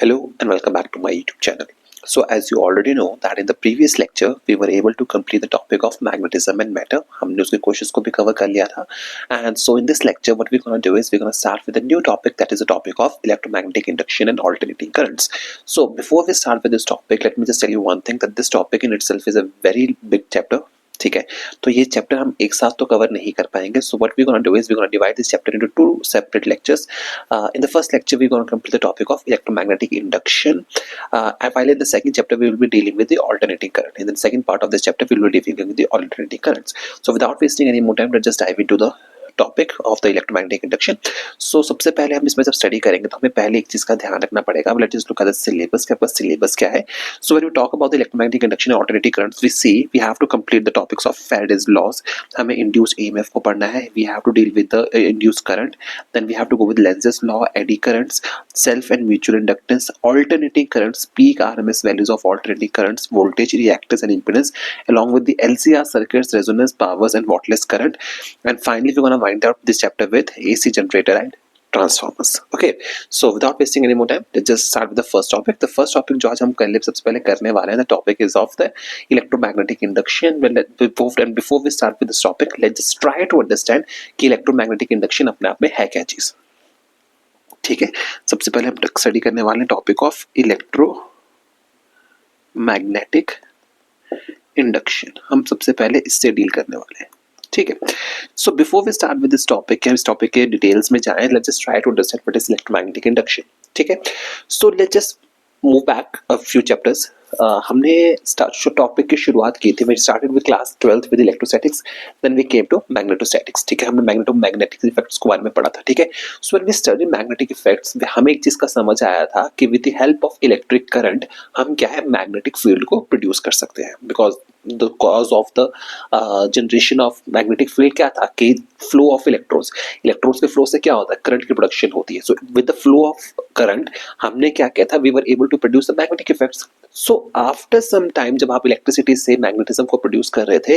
Hello and welcome back to my YouTube channel. So as you already know that in the previous lecture we were able to complete the topic of magnetism and matter. हमने उसके questions को भी cover कर लिया था. And so in this lecture what we're going to do is we're going to start with a new topic, that is the topic of electromagnetic induction and alternating currents. So before we start with this topic, let me just tell you one thing, that this topic in itself is a very big chapter. ठीक है, तो ये chapter हम एक साथ तो cover नहीं कर पाएंगे. So what we gonna do is we gonna divide this chapter into two separate lectures. In the first lecture we're going to complete the topic of electromagnetic induction, and while in the second chapter we will be dealing with the alternating current. In the second part of this chapter we will be dealing with the alternating currents. So without wasting any more time, let's just dive into the topic of the electromagnetic induction. So सबसे पहले हम इसमें जब study करेंगे तो हमें पहले एक चीज का ध्यान रखना पड़ेगा. Let's just look at the syllabus. के पास सिलेबस क्या है? So when we talk about the electromagnetic induction and alternative currents, we see we have to complete the topics of Faraday's laws. हमें इंड्यूस्ड ईएमएफ को पढ़ना है. We have to deal with the induced current. Then we have to go with Lenz's law, eddy currents, self and mutual inductance, alternating currents, peak RMS values of alternating currents, voltage, reactance and impedance, along with the LCR circuits, resonance, powers and wattless current. And finally we're going to wind up this chapter with AC generator and transformers. Okay, so without wasting any more time, let's just start with the first topic. The first topic जो आज हम सबसे पहले करने वाले हैं, the topic is of the electromagnetic induction. Before we start with this topic, let's just try to understand कि electromagnetic induction अपने आप में है क्या चीज. ठीक है, सबसे पहले हम स्टडी करने वाले हैं टॉपिक ऑफ इलेक्ट्रोमैग्नेटिक इंडक्शन. हम सबसे पहले इससे डील करने वाले हैं. ठीक है, so before we start with this topic, इस टॉपिक के डिटेल्स में जाएं, let's just try to understand what is electromagnetic induction. ठीक है, so let's just move back a few chapters. हमने टॉपिक की शुरुआत की थी. We started with class 12th with electrostatics, then we came to magnetostatics. ठीक है, हमने मैग्नेटिक इफेक्ट्स के बारे में पढ़ा था. ठीक है, so when we study magnetic effects, हमें एक चीज का समझ आया था कि with the help of electric current हम क्या है, मैग्नेटिक फील्ड को प्रोड्यूस कर सकते हैं. Because the cause of the generation of magnetic field क्या था कि flow of electrons के flow से क्या होता है, करंट की प्रोडक्शन होती है. so with the flow of current हमने क्या किया था, we were able to produce the magnetic effects. so after some time जब आप इलेक्ट्रिसिटी से मैग्नेटिज्म को प्रोड्यूस कर रहे थे,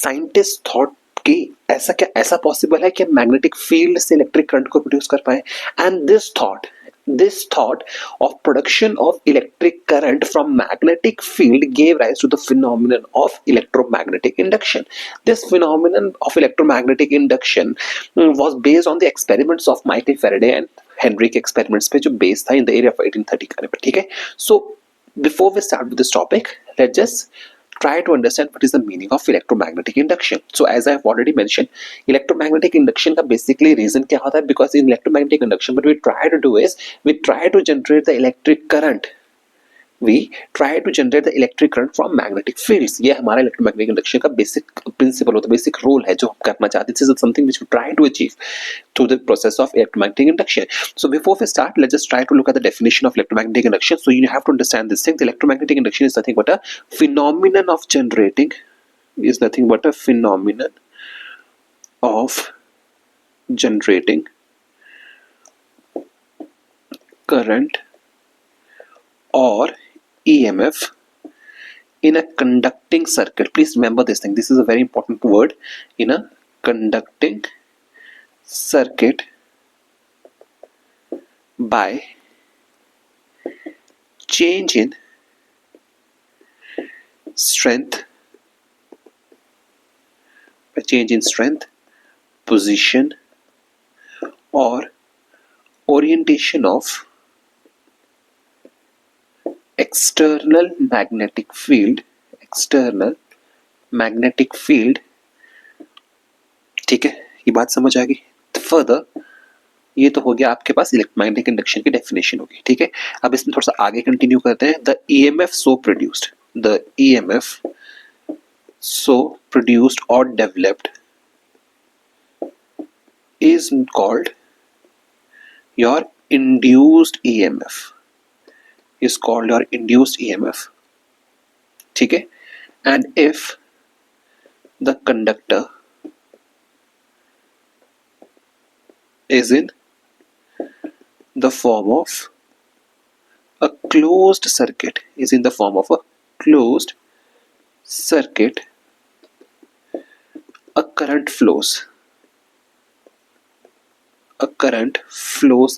साइंटिस्ट थॉट कि ऐसा पॉसिबल है कि मैग्नेटिक फील्ड से इलेक्ट्रिक करंट को प्रोड्यूस कर पाए. And this thought of production of electric current from magnetic field gave rise to the phenomenon of electromagnetic induction. This phenomenon of electromagnetic induction was based on the experiments of Michael Faraday and Henry के experiments पे जो base था in the area of 1830 करने पर. ठीक है, so before we start with this topic, let's just try to understand what is the meaning of electromagnetic induction. So as I have already mentioned, electromagnetic induction का basically reason क्या होता है, because in electromagnetic induction what we try to do is we try to generate the electric current. We try to generate the electric current from magnetic fields. ये हमारा electromagnetic induction का basic principle होता है, basic role है जो हम करना चाहते हैं. This is something which we try to achieve through the process of electromagnetic induction. So before we start, let's just try to look at the definition of electromagnetic induction. So you have to understand this thing. The electromagnetic induction is nothing but a phenomenon of generating current or EMF in a conducting circuit. Please remember this thing. This is a very important word. In a conducting circuit by change in strength, position or orientation of external magnetic field. ठीक है, ये बात समझ आ गई. Further ये तो हो गया आपके पास इलेक्ट्रोमैग्नेटिक इंडक्शन की डेफिनेशन होगी. ठीक है, अब इसमें थोड़ा सा आगे कंटिन्यू करते हैं. The EMF so produced or developed is called your induced EMF. ठीक है, and if the conductor is in the form of a closed circuit, a current flows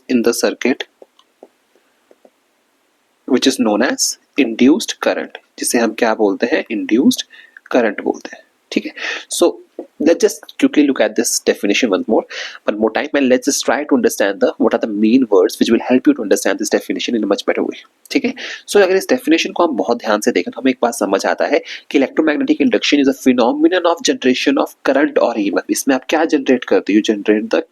in the circuit which is known as induced current, जिसे हम क्या बोलते हैं, induced current बोलते हैं. ठीक है. So let's just quickly look at this definition one more time, and let's just try to understand what are the main words which will help you to understand this definition in a much better way. ठीक है. So अगर इस definition को हम बहुत ध्यान से देखें तो हमें एक बात समझ आता है कि electromagnetic induction is a phenomenon of generation of current or EMF. इसमें आप क्या generate करते हो? You generate the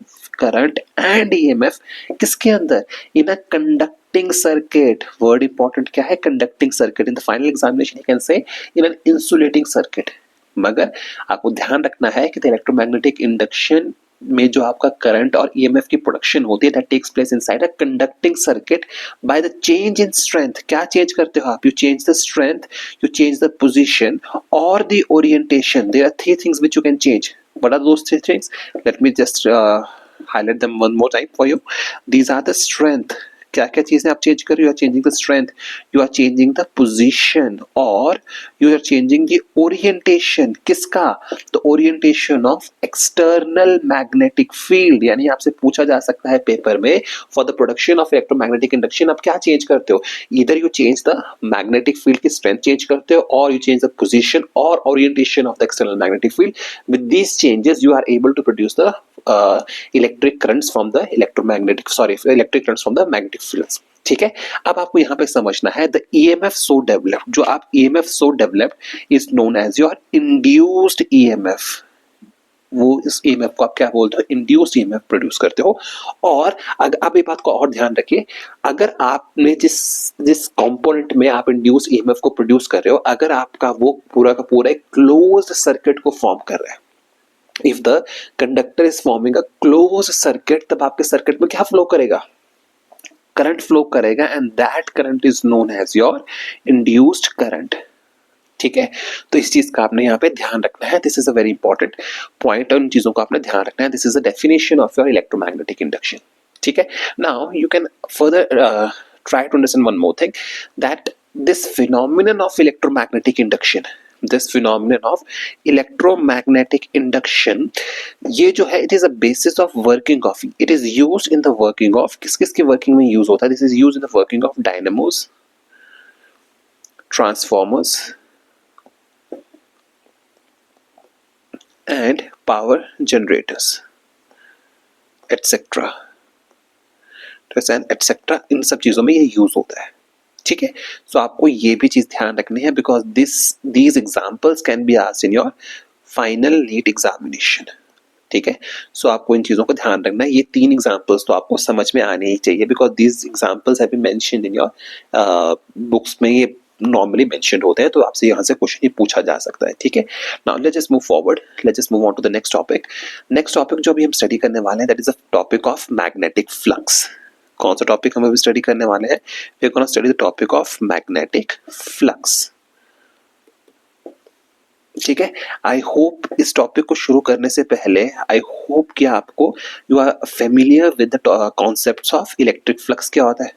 current and EMF किसके अंदर? In a conducting circuit. Word important क्या है? Conducting circuit. In the final examination you can say in an insulating circuit. मगर आपको ध्यान रखना है कि इलेक्ट्रोमैग्नेटिक इंडक्शन में जो आपका करंट और ईएमएफ की प्रोडक्शन होती है, that takes place inside a conducting circuit by the change in strength. क्या चेंज करते हो आप? You change the strength, you change the position और the orientation. There are three things which you can change. What are those three things? Let me just highlight them one more time for you. These are the strength. क्या क्या चीजें आप change कर रहे हो? You are changing the strength, you are changing the position और you are changing the orientation. किसका? The orientation of external magnetic field. यानी आपसे पूछा जा सकता है पेपर में, for the production of electromagnetic induction आप क्या चेंज करते हो? Either you change the magnetic field की स्ट्रेंथ चेंज करते हो, और यू चेंज द पोजीशन और orientation of the external magnetic field. With these changes you are able to produce the electric currents from the electric currents from the magnetic fields. ठीक है. अब आपको यहाँ पे समझना है the EMF so developed, जो आप EMF so developed is known as your induced EMF. वो इस EMF को आप क्या बोलते हो? induced EMF प्रोड्यूस करते हो. और अगर आप ये बात को और ध्यान रखिए, अगर आपने जिस कंपोनेंट में आप induced EMF को प्रोड्यूस कर रहे हो, अगर आपका वो पूरा का पूरा एक क्लोज्ड सर्किट को फॉर्म कर रहा है, if the conductor is forming a closed circuit, तब आपके सर्किट में क्या फ्लो करेगा? करंट फ्लो करेगा, and that current is known as your induced current. ठीक है. तो इस चीज का आपने यहाँ पे ध्यान रखना है. This is a very important point, और इन चीजों को आपने ध्यान रखना है. This is a definition of your electromagnetic induction. ठीक है. Now you can further try to understand one more thing, that this phenomenon of electromagnetic induction, this phenomenon of electromagnetic induction, ये जो है, it is a basis of working of, it is used in the working of, किस किस की working में use होता है? This is used in the working of dynamos, transformers and power generators, etc. etc. इन सब चीजों में ये यूज होता है. ठीक है. सो आपको ये भी चीज ध्यान रखनी है, because these examples can be asked in your final NEET examination. ठीक है. सो आपको इन चीजों को ध्यान रखना है. ये तीन एग्जाम्पल्स तो आपको समझ में आने ही चाहिए, because these examples have been mentioned in your books में. ये नॉर्मली मेंशन्ड होते हैं, तो आपसे यहाँ से क्वेश्चन ही पूछा जा सकता है. ठीक है. Now let's just move forward, let's just move on to the next topic. Next topic जो अभी हम स्टडी करने वाले हैं, that is a topic of magnetic flux. कौन सा टॉपिक हम अभी स्टडी करने वाले हैं? We are gonna study the topic of magnetic flux. ठीक है. आई होप इस टॉपिक को शुरू करने से पहले, आई होप कि आपको you are familiar with the concepts of electric flux. क्या होता है?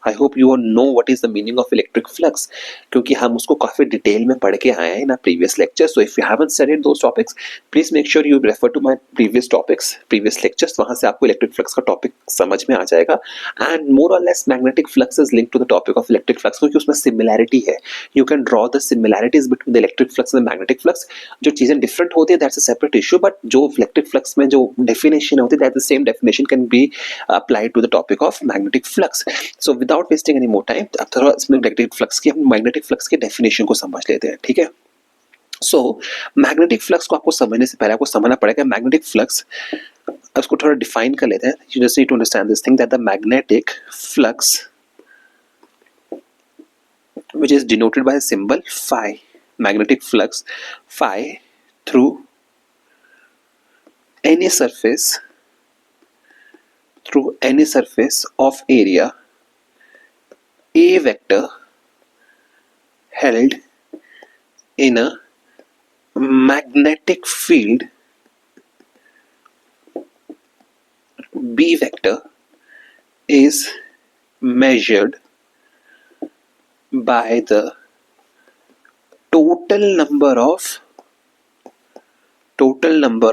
I hope you know what is the meaning of electric flux, क्योंकि हम उसको काफी डिटेल में पढ़ के आए हैं in previous lecture. So if you haven't studied those topics, please make sure you refer to my previous topics, previous lectures. वहां से आपको इलेक्ट्रिक फ्लक्स का टॉपिक समझ में आ जाएगा. एंड मोर और less magnetic flux is linked to the topic of electric flux, क्योंकि उसमें सिमिलैरिटी है. You can draw the similarities between the electric flux and magnetic flux. जो चीजें डिफरेंट होती है, that's a separate issue, but जो electric flux में जो डेफिनेशन होती है, that the same definition can be applied to the topic of magnetic flux. So without wasting any more time, अब थोड़ा इसमें मैग्नेटिक फ्लक्स के डेफिनेशन को समझ लेते हैं. ठीक है. सो मैग्नेटिक फ्लक्स को आपको समझने से पहले आपको समझना पड़ेगा मैग्नेटिक फ्लक्स. उसको थोड़ा डिफाइन कर लेते हैं. You just need to understand this thing, that the magnetic flux which is denoted by a symbol phi, magnetic flux phi, through any surface of area A vector held in a magnetic field B vector is measured by the total number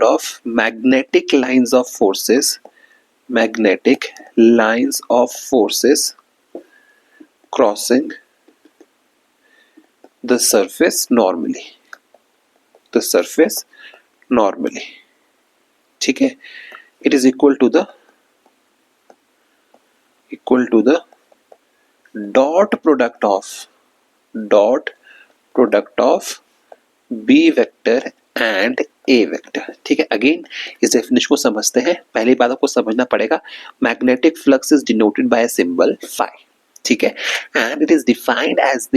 of magnetic lines of forces crossing the surface normally, the surface normally, ठीक है, it is equal to the dot product of b vector and a vector, ठीक है। Again इस definition को समझते हैं। पहली बात आपको समझना पड़ेगा, magnetic flux is denoted by a symbol phi, ठीक है, and it is defined as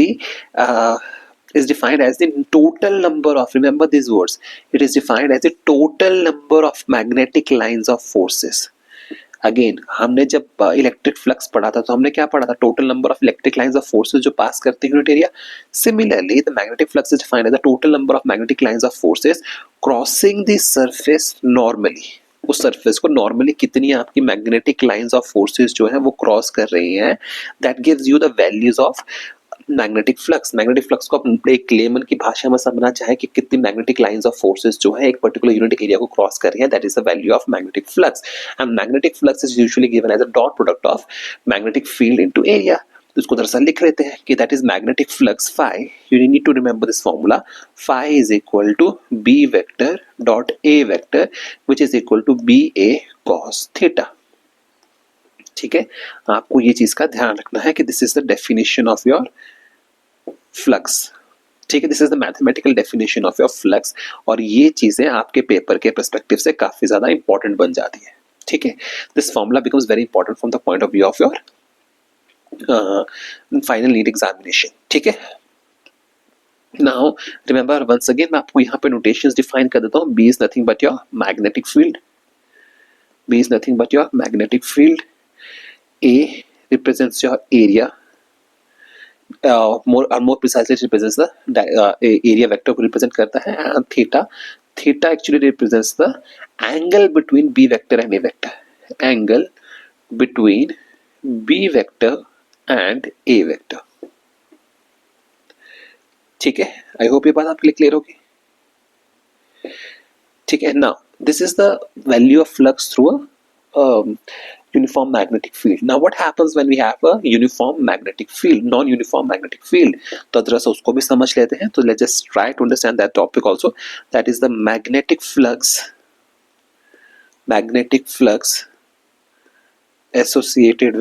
the total number of, remember these words, it is defined as the total number of magnetic lines of forces। Again हमने जब electric flux पढ़ा था तो हमने क्या पढ़ा था, total number of electric lines of forces जो पास करते हैं unit area. Similarly the magnetic flux is defined as the total number of magnetic lines of forces crossing the surface normally. उस सरफेस को नॉर्मली कितनी आपकी magnetic lines of forces जो है वो क्रॉस कर रही हैं, that gives you the values of magnetic flux. Magnetic flux को आप एक लेमन की भाषा में समझना चाहे कि कितनी मैग्नेटिक लाइंस ऑफ फोर्सेस जो है एक पर्टिकुलर यूनिट एरिया को क्रॉस कर रही है, that is the value of magnetic flux. And magnetic flux is usually given as a dot product of magnetic field into area. तो इसको दरअसल लिख लेते हैं कि that is magnetic flux phi. You need to remember this formula, phi is equal to B vector dot A vector which is equal to B A cos theta, ठीक है। आपको ये चीज का ध्यान रखना है कि this is the definition of your flux, ठीक है, this is the mathematical definition of your flux. और ये चीजें आपके पेपर के पर्सपेक्टिव से काफी ज्यादा इंपॉर्टेंट बन जाती है, ठीक है। This formula becomes very important from the point of view of your final NEET examination, ठीक है। नाउ रिमेंबर वंस अगेन मैं आपको यहाँ पे नोटेशंस डिफाइन कर देता हूँ। B is nothing but your magnetic field, B is nothing but your magnetic field, A represents your area, more precisely it represents the area vector को represent करता है, and theta actually represents the angle between b vector and a vector, angle between b vector and a vector, ठीक है। I hope ये बात आपके लिए clear होगी, ठीक है। Now this is the value of flux through a uniform magnetic field. Now what happens when we have a uniform magnetic field, non-uniform magnetic field? तो जरा सा उसको भी समझ लेते हैं। तो let's just try to understand that topic also. That is the magnetic flux associated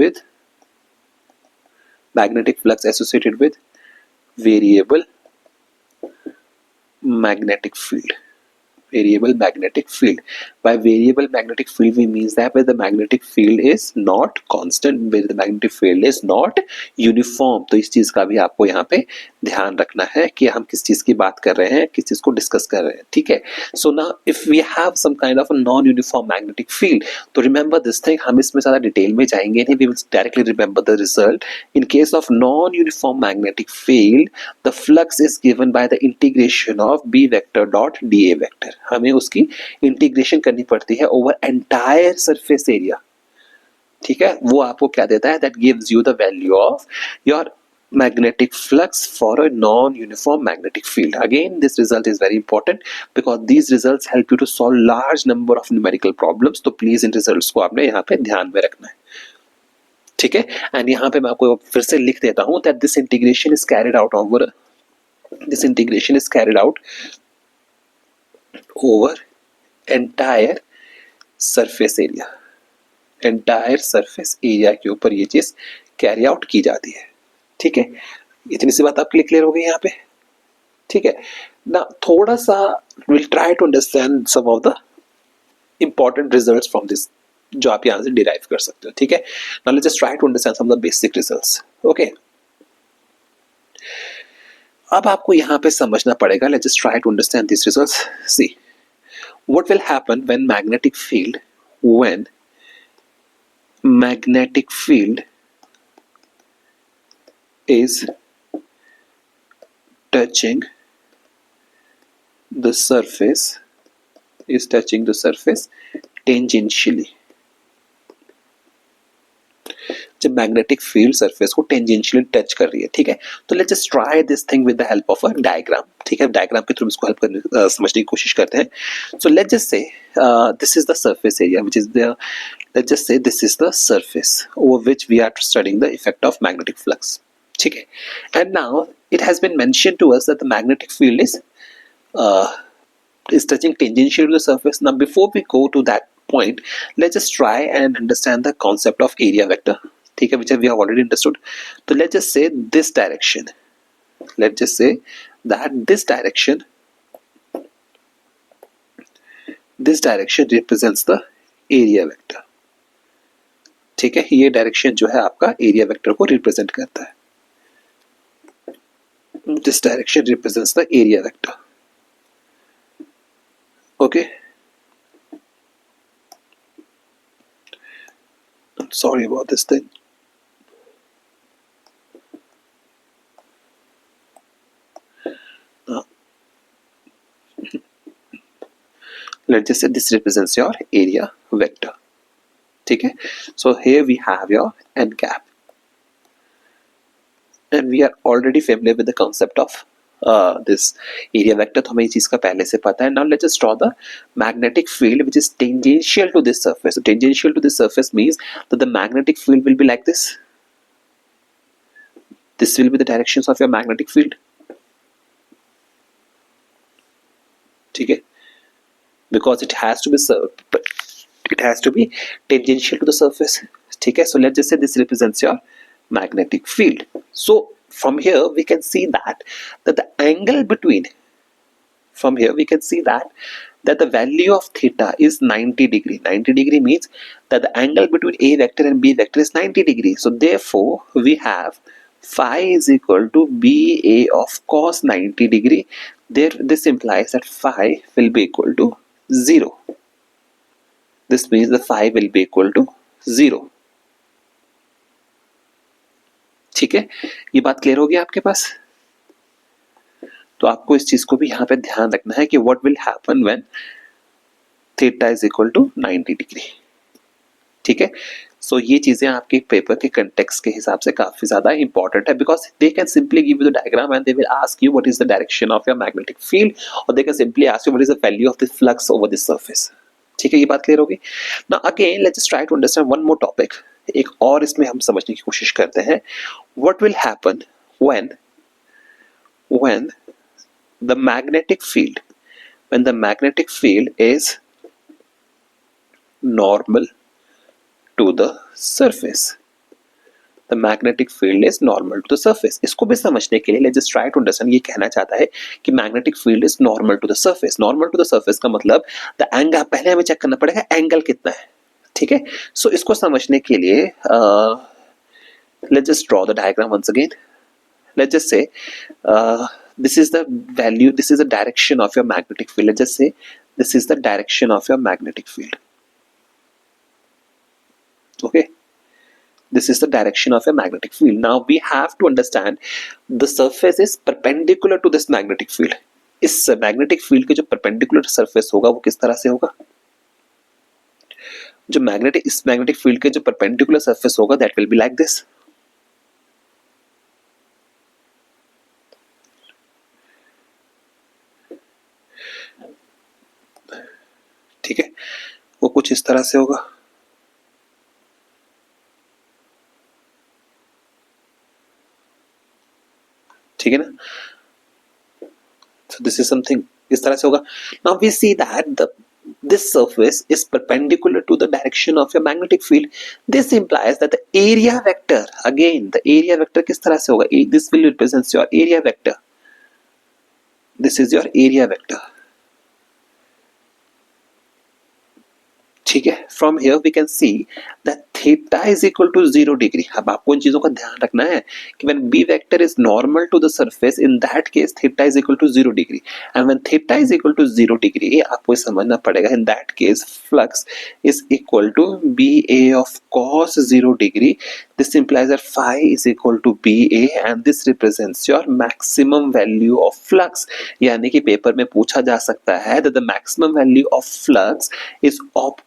with variable magnetic field. Variable magnetic field. By variable magnetic field we means that where the magnetic field is not constant, where the magnetic field is not uniform। तो इस चीज का भी आपको यहाँ पे ध्यान रखना है कि हम किस चीज की बात कर रहे हैं, किस चीज को डिस्कस कर रहे हैं, ठीक है। सो ना if we have some kind of a non uniform magnetic field, तो रिमेंबर दिस थिंग, हम इसमें ज्यादा डिटेल में जाएंगे नहीं, we will directly remember the result. In case of non uniform magnetic field the flux is given by the integration of B vector dot d A vector. हमें उसकी integration करनी पड़ती है ओवर एंटायर सरफेस एरिया, ठीक है। वो आपको क्या देता है, that gives you the value of your magnetic flux for a non-uniform magnetic field. Again, this result is very important because these results help you to solve large number of numerical problems. तो please in results को आपने यहाँ पे ध्यान में रखना है, ठीक है। एंड यहाँ पे मैं आपको फिर से लिख देता हूँ that this integration is carried out over entire surface area, entire surface area के ऊपर ये चीज कैरी आउट की जाती है, ठीक है। इतनी सी बात आपके लिए क्लियर हो गई यहाँ पे, ठीक है ना। थोड़ा सा will try to understand some of the important results from this जो आप यहाँ से डिराइव कर सकते हो, ठीक है। Now let's just try to understand some of the basic results, okay. अब आपको यहाँ पे समझना पड़ेगा, let's just try to understand this results. See what will happen when magnetic field is touching the surface tangentially। जब magnetic field surface को tangentially touch कर रही है, ठीक है। तो let's just try this thing with the help of a diagram, ठीक है। डायग्राम के थ्रू इसको हेल्प करने समझने की कोशिश करते हैं। सो let's just say this is the surface area which is the, let's just say this is the surface over which we are studying the effect of magnetic flux, ठीक है. And now it has been mentioned to us that the magnetic field is touching tangential to the surface. Now before we go to that point, let's just try and understand the concept of area vector. ठीक है, which we have already understood. So let's just say this direction. Let's just say that this direction represents the area vector. ठीक है, ये direction जो है आपका area vector को represent करता है. This direction represents the area vector. Okay. I'm sorry about this thing. Now, let's just say this represents your area vector. ठीक है, so here we have your n cap, and we are already familiar with the concept of this area vector. तो हमें ये चीज का पहले से पता है. Now let's just draw the magnetic field which is tangential to this surface. So tangential to this surface means that the magnetic field will be like this. This will be the directions of your magnetic field. ठीक है, because it has to be tangential to the surface. ठीक है, so let's just say this represents your magnetic field. So from here we can see that the angle between, from here we can see that the value of theta is 90 degree. 90 degree means that the angle between A vector and B vector is 90 degree. So therefore we have phi is equal to BA of cos 90 degree. This implies that phi will be equal to 0. This means the phi will be equal to 0. ठीक है, ये बात clear होगी आपके पास. तो आपको इस चीज को भी यहाँ पे ध्यान रखना है कि what will happen when theta is equal to 90 degree. ठीक है, सो ये चीजें आपके पेपर के कंटेक्स्ट के हिसाब से काफी ज्यादा इंपॉर्टेंट है, because they can simply give you the diagram and they will ask you what is the direction of your magnetic field, और they can simply ask you what is the value of the flux over this surface. ठीक है, ये बात clear होगी. Now again let's just try to understand one more topic. एक और इसमें हम समझने की कोशिश करते हैं. What will happen when the magnetic field is normal to the surface. The magnetic field is normal to the surface. इसको भी समझने के लिए let's just try to understand. ये कहना चाहता है कि magnetic field is normal to the surface. Normal to the surface का मतलब the angle, पहले हमें चेक करना पड़ेगा एंगल कितना है. ठीक है, सो इसको समझने के लिए let's just draw the diagram once again. Let's just say this is the value, this is the direction of your magnetic field. Let's just say this is the direction of your magnetic field. Okay, this is the direction of a magnetic field. Now we have to understand the surface is perpendicular to this magnetic field. इस magnetic field के जो perpendicular surface होगा वो किस तरह से होगा? जो इस magnetic field के जो perpendicular surface होगा that will be like this. ठीक है, वो कुछ इस तरह से होगा. ठीक है ना, so this is something इस तरह से होगा. Now we see that this surface is perpendicular to the direction of your magnetic field. This implies that the area vector, again the area vector किस तरह से होगा? This will represent your area vector. This is your area vector. ठीक है, from here we can see that theta is equal to 0 degree. अब आपको इन चीजों का ध्यान रखना है कि when B vector is normal to the surface, in that case theta is equal to 0 degree, and when theta is equal to 0 degree आपको समझना पड़ेगा in that case flux is equal to B A of cos 0 degree. This implies that phi is equal to B A and this represents your maximum value of flux. यानी कि paper में पूछा जा सकता है that the maximum value of flux is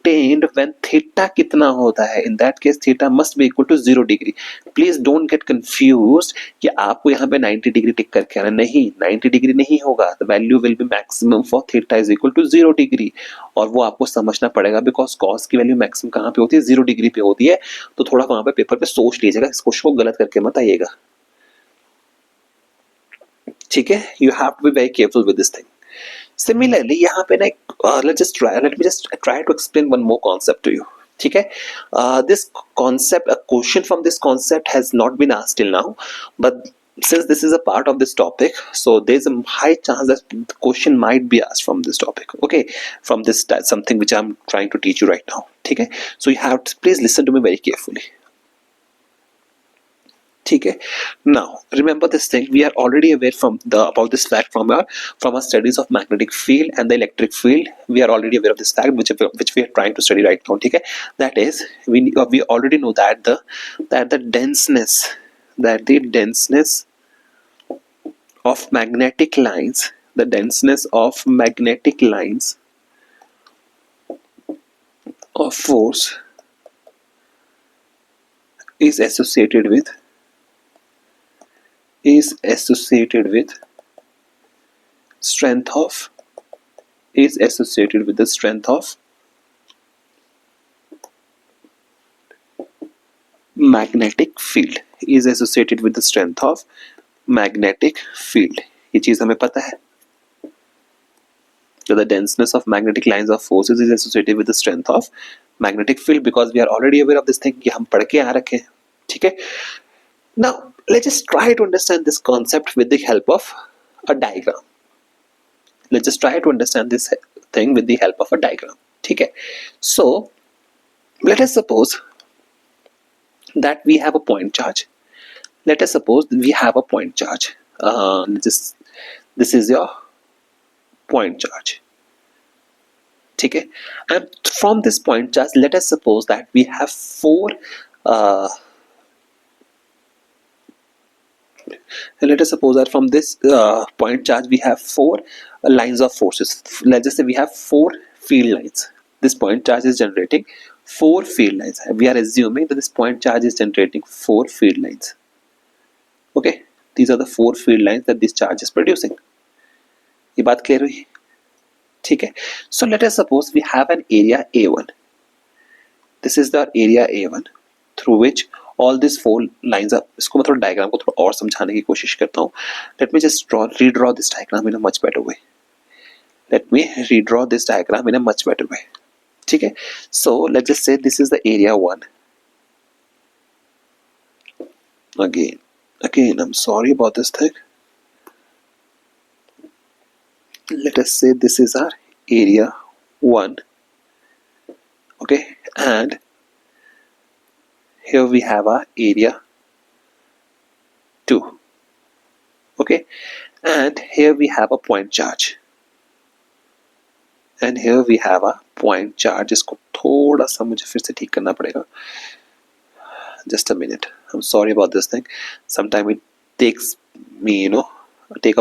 obtained when theta कितना होता है. in that case theta must be equal to 0 degree. please don't get confused कि आपको यहाँ पे 90 डिग्री टिक करके आना. नहीं, 90 डिग्री नहीं होगा. the value will be maximum for theta is equal to 0 degree, और वो आपको समझना पड़ेगा बिकॉज cos की वैल्यू मैक्सिमम कहाँ पे होती है? 0 डिग्री पे होती है. तो थोड़ा वहां पे पेपर पे सोच लीजिएगा, इस क्वेश्चन को गलत करके मत आइएगा. ठीक है, you have to be very careful with this thing. Similarly, यहाँ पे ना let me just try to explain one more concept to you. ठीक है, this concept, a question from this concept has not been asked till now, but since this is a part of this topic, so there's a high chance that the question might be asked from this topic. Okay, from this something which I'm trying to teach you right now. ठीक है, so you have to please listen to me very carefully. ठीक है, now remember this thing, we are already aware about this fact from our studies of magnetic field and the electric field. We are already aware of this fact which we are trying to study right now. ठीक है, that is we already know that the denseness of magnetic lines, the denseness of magnetic lines of force is associated with strength of magnetic field, is associated with the strength of magnetic field. ये चीज हमें पता है. So the denseness of magnetic lines of forces is associated with the strength of magnetic field, because we are already aware of this thing कि हम पढ़ के आ रखे हैं. ठीक है, now let's just try to understand this concept with the help of a diagram. Let's just try to understand this thing with the help of a diagram. ठीक है, so let us suppose that we have a point charge. Let us suppose we have a point charge. This is your point charge. ठीक है, and from this point charge, let us suppose that we have four let us suppose that from this point charge we have four lines of forces. Let's just say we have four field lines. This point charge is generating four field lines. We are assuming that this point charge is generating four field lines. Okay, these are the four field lines that this charge is producing. ये बात clear हुई? ठीक है, so let us suppose we have an area A1. This is the area A1 through which all these four lines are. इसको मैं थोड़ा diagram को थोड़ा और समझाने की कोशिश करता हूँ. Let me just redraw this diagram in a much better way. Let me redraw this diagram in a much better way. ठीक है, so let's just say this is the area 1. Again, I'm sorry about this thing. Let us say this is our area 1. Okay, and here we have our area 2. Okay, and here we have a point charge. And here we have a point charge. इसको थोड़ा सा मुझे फिर से ठीक करना पड़ेगा. Just a minute. I'm sorry about this thing. Sometimes it takes me, might take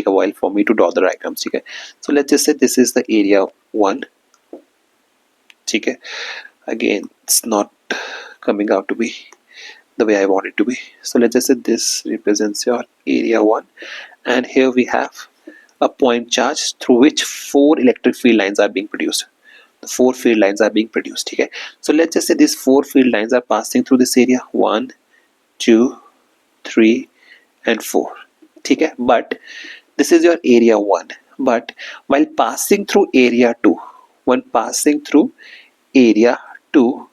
a while for me to draw the diagrams. ठीक है, so let's just say this is the area 1. ठीक है, again it's not coming out to be the way I want it to be. So let's just say this represents your area 1, and here we have a point charge through which four electric field lines are being produced. The four field lines are being produced. ठीक है, so let's just say these four field lines are passing through this area 1, 2, 3 and 4. ठीक है, but this is your area 1. But while passing through area 2, when passing through area 2,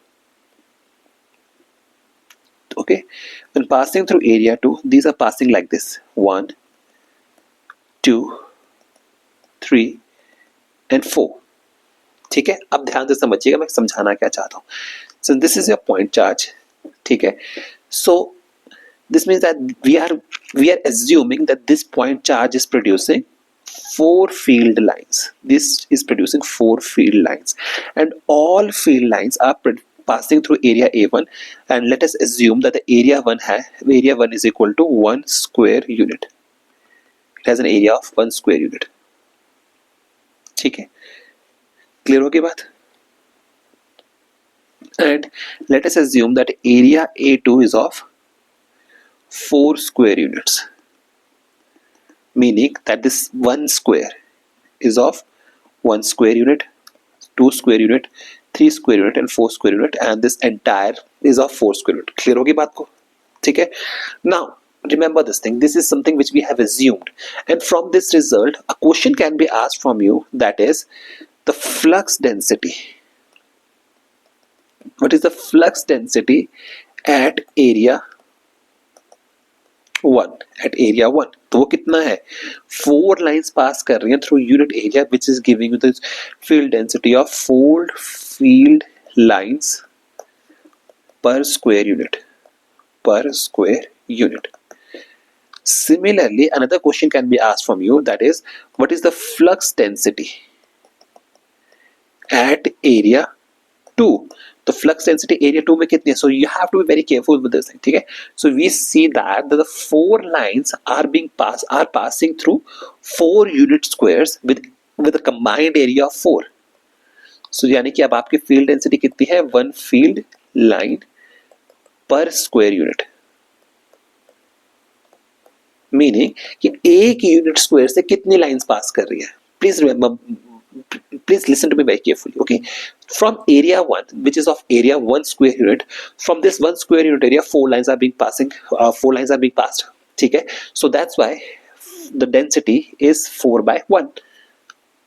okay, when passing through area 2, these are passing like this: 1, 2, 3 and 4. ठीक है, अब ध्यान से समझिएगा मैं समझाना क्या चाहता हूँ. So this is your point charge. ठीक है, so this means that we are assuming that this point charge is producing four field lines. This is producing four field lines, and all field lines are passing through area A1, and let us assume that the area 1 is equal to 1 square unit. It has an area of 1 square unit. ठीक है, clear होगी बात? And let us assume that area A2 is of 4 square units, meaning that this 1 square is of 1 square unit, 2 square unit, 3 square unit and 4 square unit, and this entire is of 4 square unit. Clear होगी बात को? ठीक है, now remember this thing, this is something which we have assumed, and from this result a question can be asked from you, that is the flux density. What is the flux density at area 1? At area 1 तो वो कितना है, 4 lines pass कर रही हैं through unit area which is giving you the field density of 4 field lines per square unit. Similarly, another question can be asked from you, that is what is the flux density at area 2? The flux density area 2 में कितनी है? So you have to be very careful with this thing, ठीक है? So we see that the 4 lines are passing through 4 unit squares with a combined area of 4. So यानी कि अब आपकी field density कितनी है? 1 field line per square unit. Meaning कि एक यूनिट स्क्वायर से कितनी लाइंस पास कर रही है. Please listen to me very carefully. Okay, from area 1 which is of area 1 square unit, from this 1 square unit area 4 lines are being passed. ठीक है, so that's why the density is 4/1.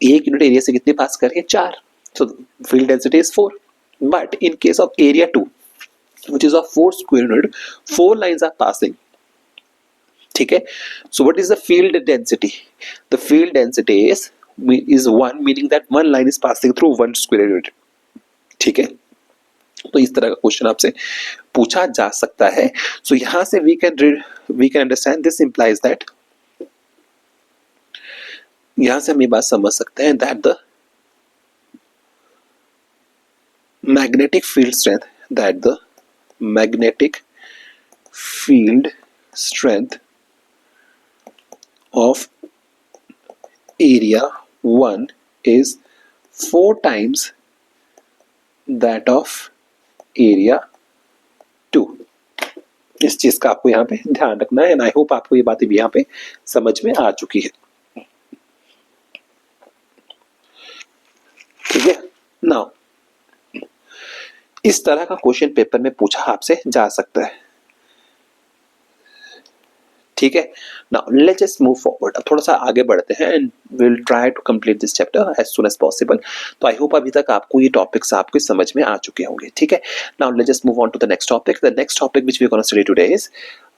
एक unit area से कितनी पास कर रही है? 4. so field density is 4. but in case of area 2 which is of 4 square unit, 4 lines are passing. ठीक है, so what is the field density? The field density is 1, meaning that one line is passing through 1 square unit. ठीक है, तो इस तरह का question आपसे पूछा जा सकता है. so यहां से we can understand this implies that, यहां से हम ये बात समझ सकते हैं that the magnetic field strength of area 1 is 4 times that of area 2. इस चीज का आपको यहाँ पे ध्यान रखना है, एंड आई होप आपको ये बातें भी यहाँ पे समझ में आ चुकी है. ठीक है, नाउ इस तरह का क्वेश्चन पेपर में पूछा आपसे जा सकता है. ठीक है, now let's just move forward. अब थोड़ा सा आगे बढ़ते हैं and will try to complete this chapter as soon as possible. तो आई होप अभी तक आपको ये टॉपिक्स आपको समझ में आ चुके होंगे. ठीक है, now let's just move on to the next topic. The next topic which we are gonna study today is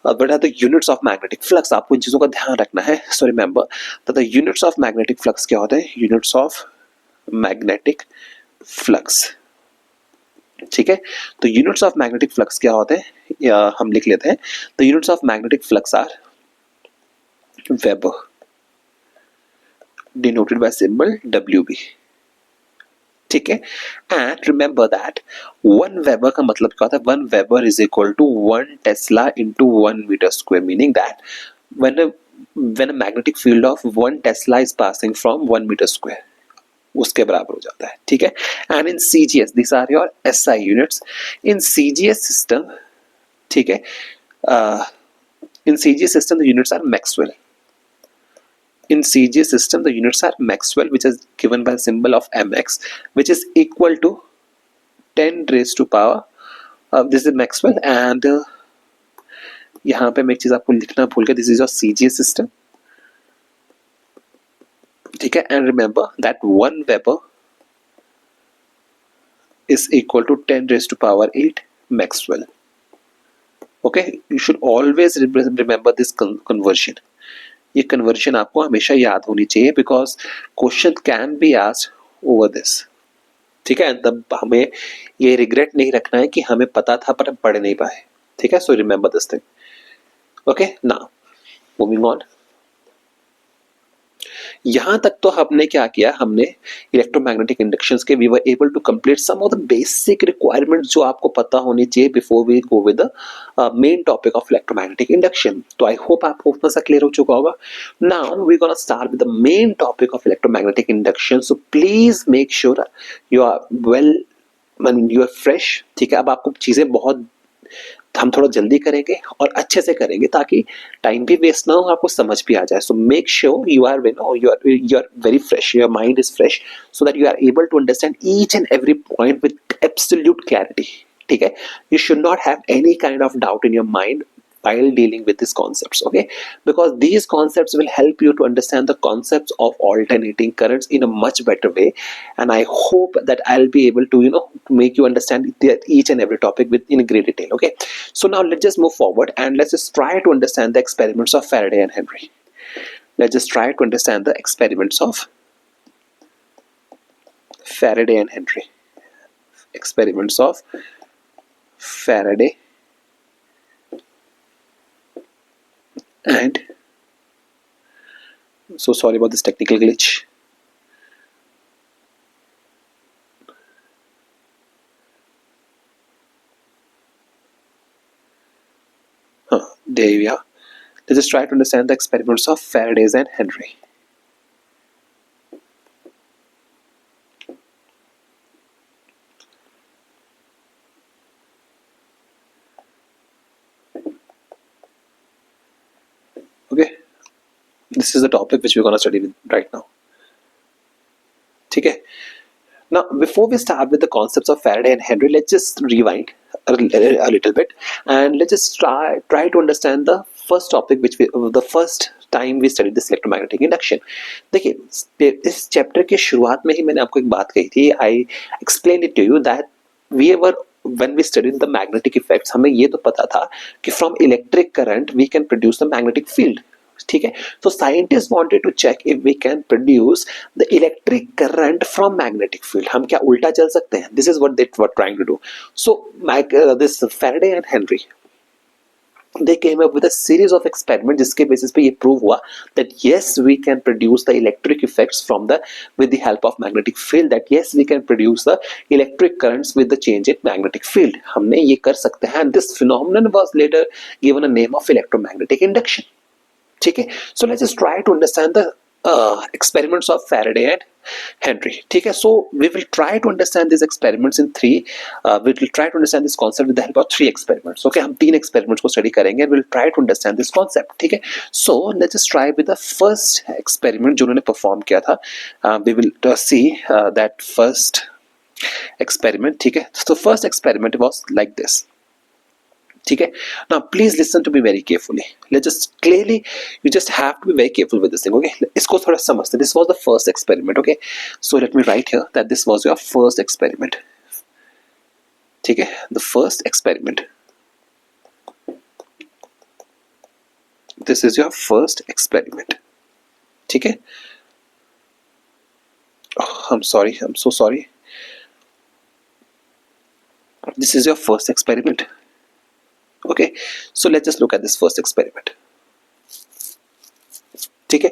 what are the units of magnetic flux. आपको इन चीजों का ध्यान रखना है. So remember that the units of magnetic flux क्या होते हैं? Units of magnetic flux. ठीक है, तो यूनिट्स ऑफ मैग्नेटिक फ्लक्स क्या होते हैं, या हम लिख लेते हैं. The units of magnetic flux are Weber, denoted by symbol WB. ठीक है, and remember that 1 Weber का मतलब क्या होता है? 1 Weber is equal to 1 Tesla into 1 meter square, meaning that when a magnetic field of 1 Tesla is passing from 1 meter square, उसके बराबर हो जाता है. ठीक है, and in CGS these are your SI units. in CGS system, ठीक है, in CGS system the units are Maxwell. In CGS system, the units are Maxwell, which is given by the symbol of mx, which is equal to 10 raised to power. This is Maxwell, and यहाँ पे मैं एक चीज आपको लिखना भूल गया. This is your CGS system. ठीक है, and remember that 1 Weber is equal to 10 raised to power 8 Maxwell. Okay, you should always remember this conversion. ये कन्वर्जन आपको हमेशा याद होनी चाहिए, because question can be asked over this. ठीक है, तब हमें ये रिग्रेट नहीं रखना है कि हमें पता था पर हम पढ़ नहीं पाए. ठीक है, so remember this thing. Okay, now moving on. यहां तक तो हमने क्या किया, हमने इलेक्ट्रोमैग्नेटिक इंडक्शंस के we were able to complete some of the basic requirements जो आपको पता होनी चाहिए before we go with the main topic of electromagnetic induction. तो आई होप आपको उतना सा क्लियर हो चुका होगा. Now we gonna start with the main topic of electromagnetic induction. So please make sure you are well, you are fresh. ठीक है, अब आपको चीजें बहुत हम थोड़ा जल्दी करेंगे और अच्छे से करेंगे ताकि टाइम भी वेस्ट ना हो, आपको समझ भी आ जाए. So make sure you are very fresh, your mind is fresh, so that you are able to understand each and every point with absolute clarity. ठीक है, you should not have any kind of doubt in your mind while dealing with these concepts, okay? Because these concepts will help you to understand the concepts of alternating currents in a much better way, and I hope that I'll be able to, to make you understand each and every topic in great detail, okay? So now let's just move forward and let's just try to understand the experiments of Faraday and Henry. Let's just try to understand the experiments of Faraday and Henry. Experiments of Faraday and, so sorry about this technical glitch. There we are. Let's just try to understand the experiments of Faraday and Henry. Okay, this is the topic which we're going to study with right now. Okay. Now, before we start with the concepts of Faraday and Henry, let's just rewind a little bit and let's just try to understand the first topic the first time we studied this electromagnetic induction. देखिए इस chapter के शुरुआत में ही मैंने आपको एक बात कही थी. I explained it to you that when we studied the magnetic effects, हमें ये तो पता था कि from electric current we can produce the magnetic field. ठीक है, so scientists wanted to check if we can produce the electric current from magnetic field. हम क्या उल्टा चल सकते हैं? This is what they were trying to do. So this Faraday and Henry, they came up with a series of experiments जिसके basis पे ये prove हुआ that yes we can produce the electric effects with the help of magnetic field, that yes we can produce the electric currents with the change in magnetic field. हमने ये कर सकते हैं, and this phenomenon was later given a name of electromagnetic induction. ठीक है, so let's just try to understand the experiments of Faraday and Henry. ठीक है, so we will try to understand these experiments in three. We will try to understand this concept with the help of three experiments. Okay, हम तीन experiments को study करेंगे and we will try to understand this concept. ठीक है, so let's just try with the first experiment जो उन्होंने perform किया था. We will see that first experiment. ठीक है, so first experiment was like this. ठीक है, now please listen to me very carefully. Let's just clearly, you just have to be very careful with this thing, okay? इसको थोड़ा समझते. This was the first experiment, okay? So let me write here that this was your first experiment. ठीक है, the first experiment. This is your first experiment. ठीक है? Oh, I'm sorry, I'm so sorry. This is your first experiment. Okay, so let's just look at this first experiment. ठीक है,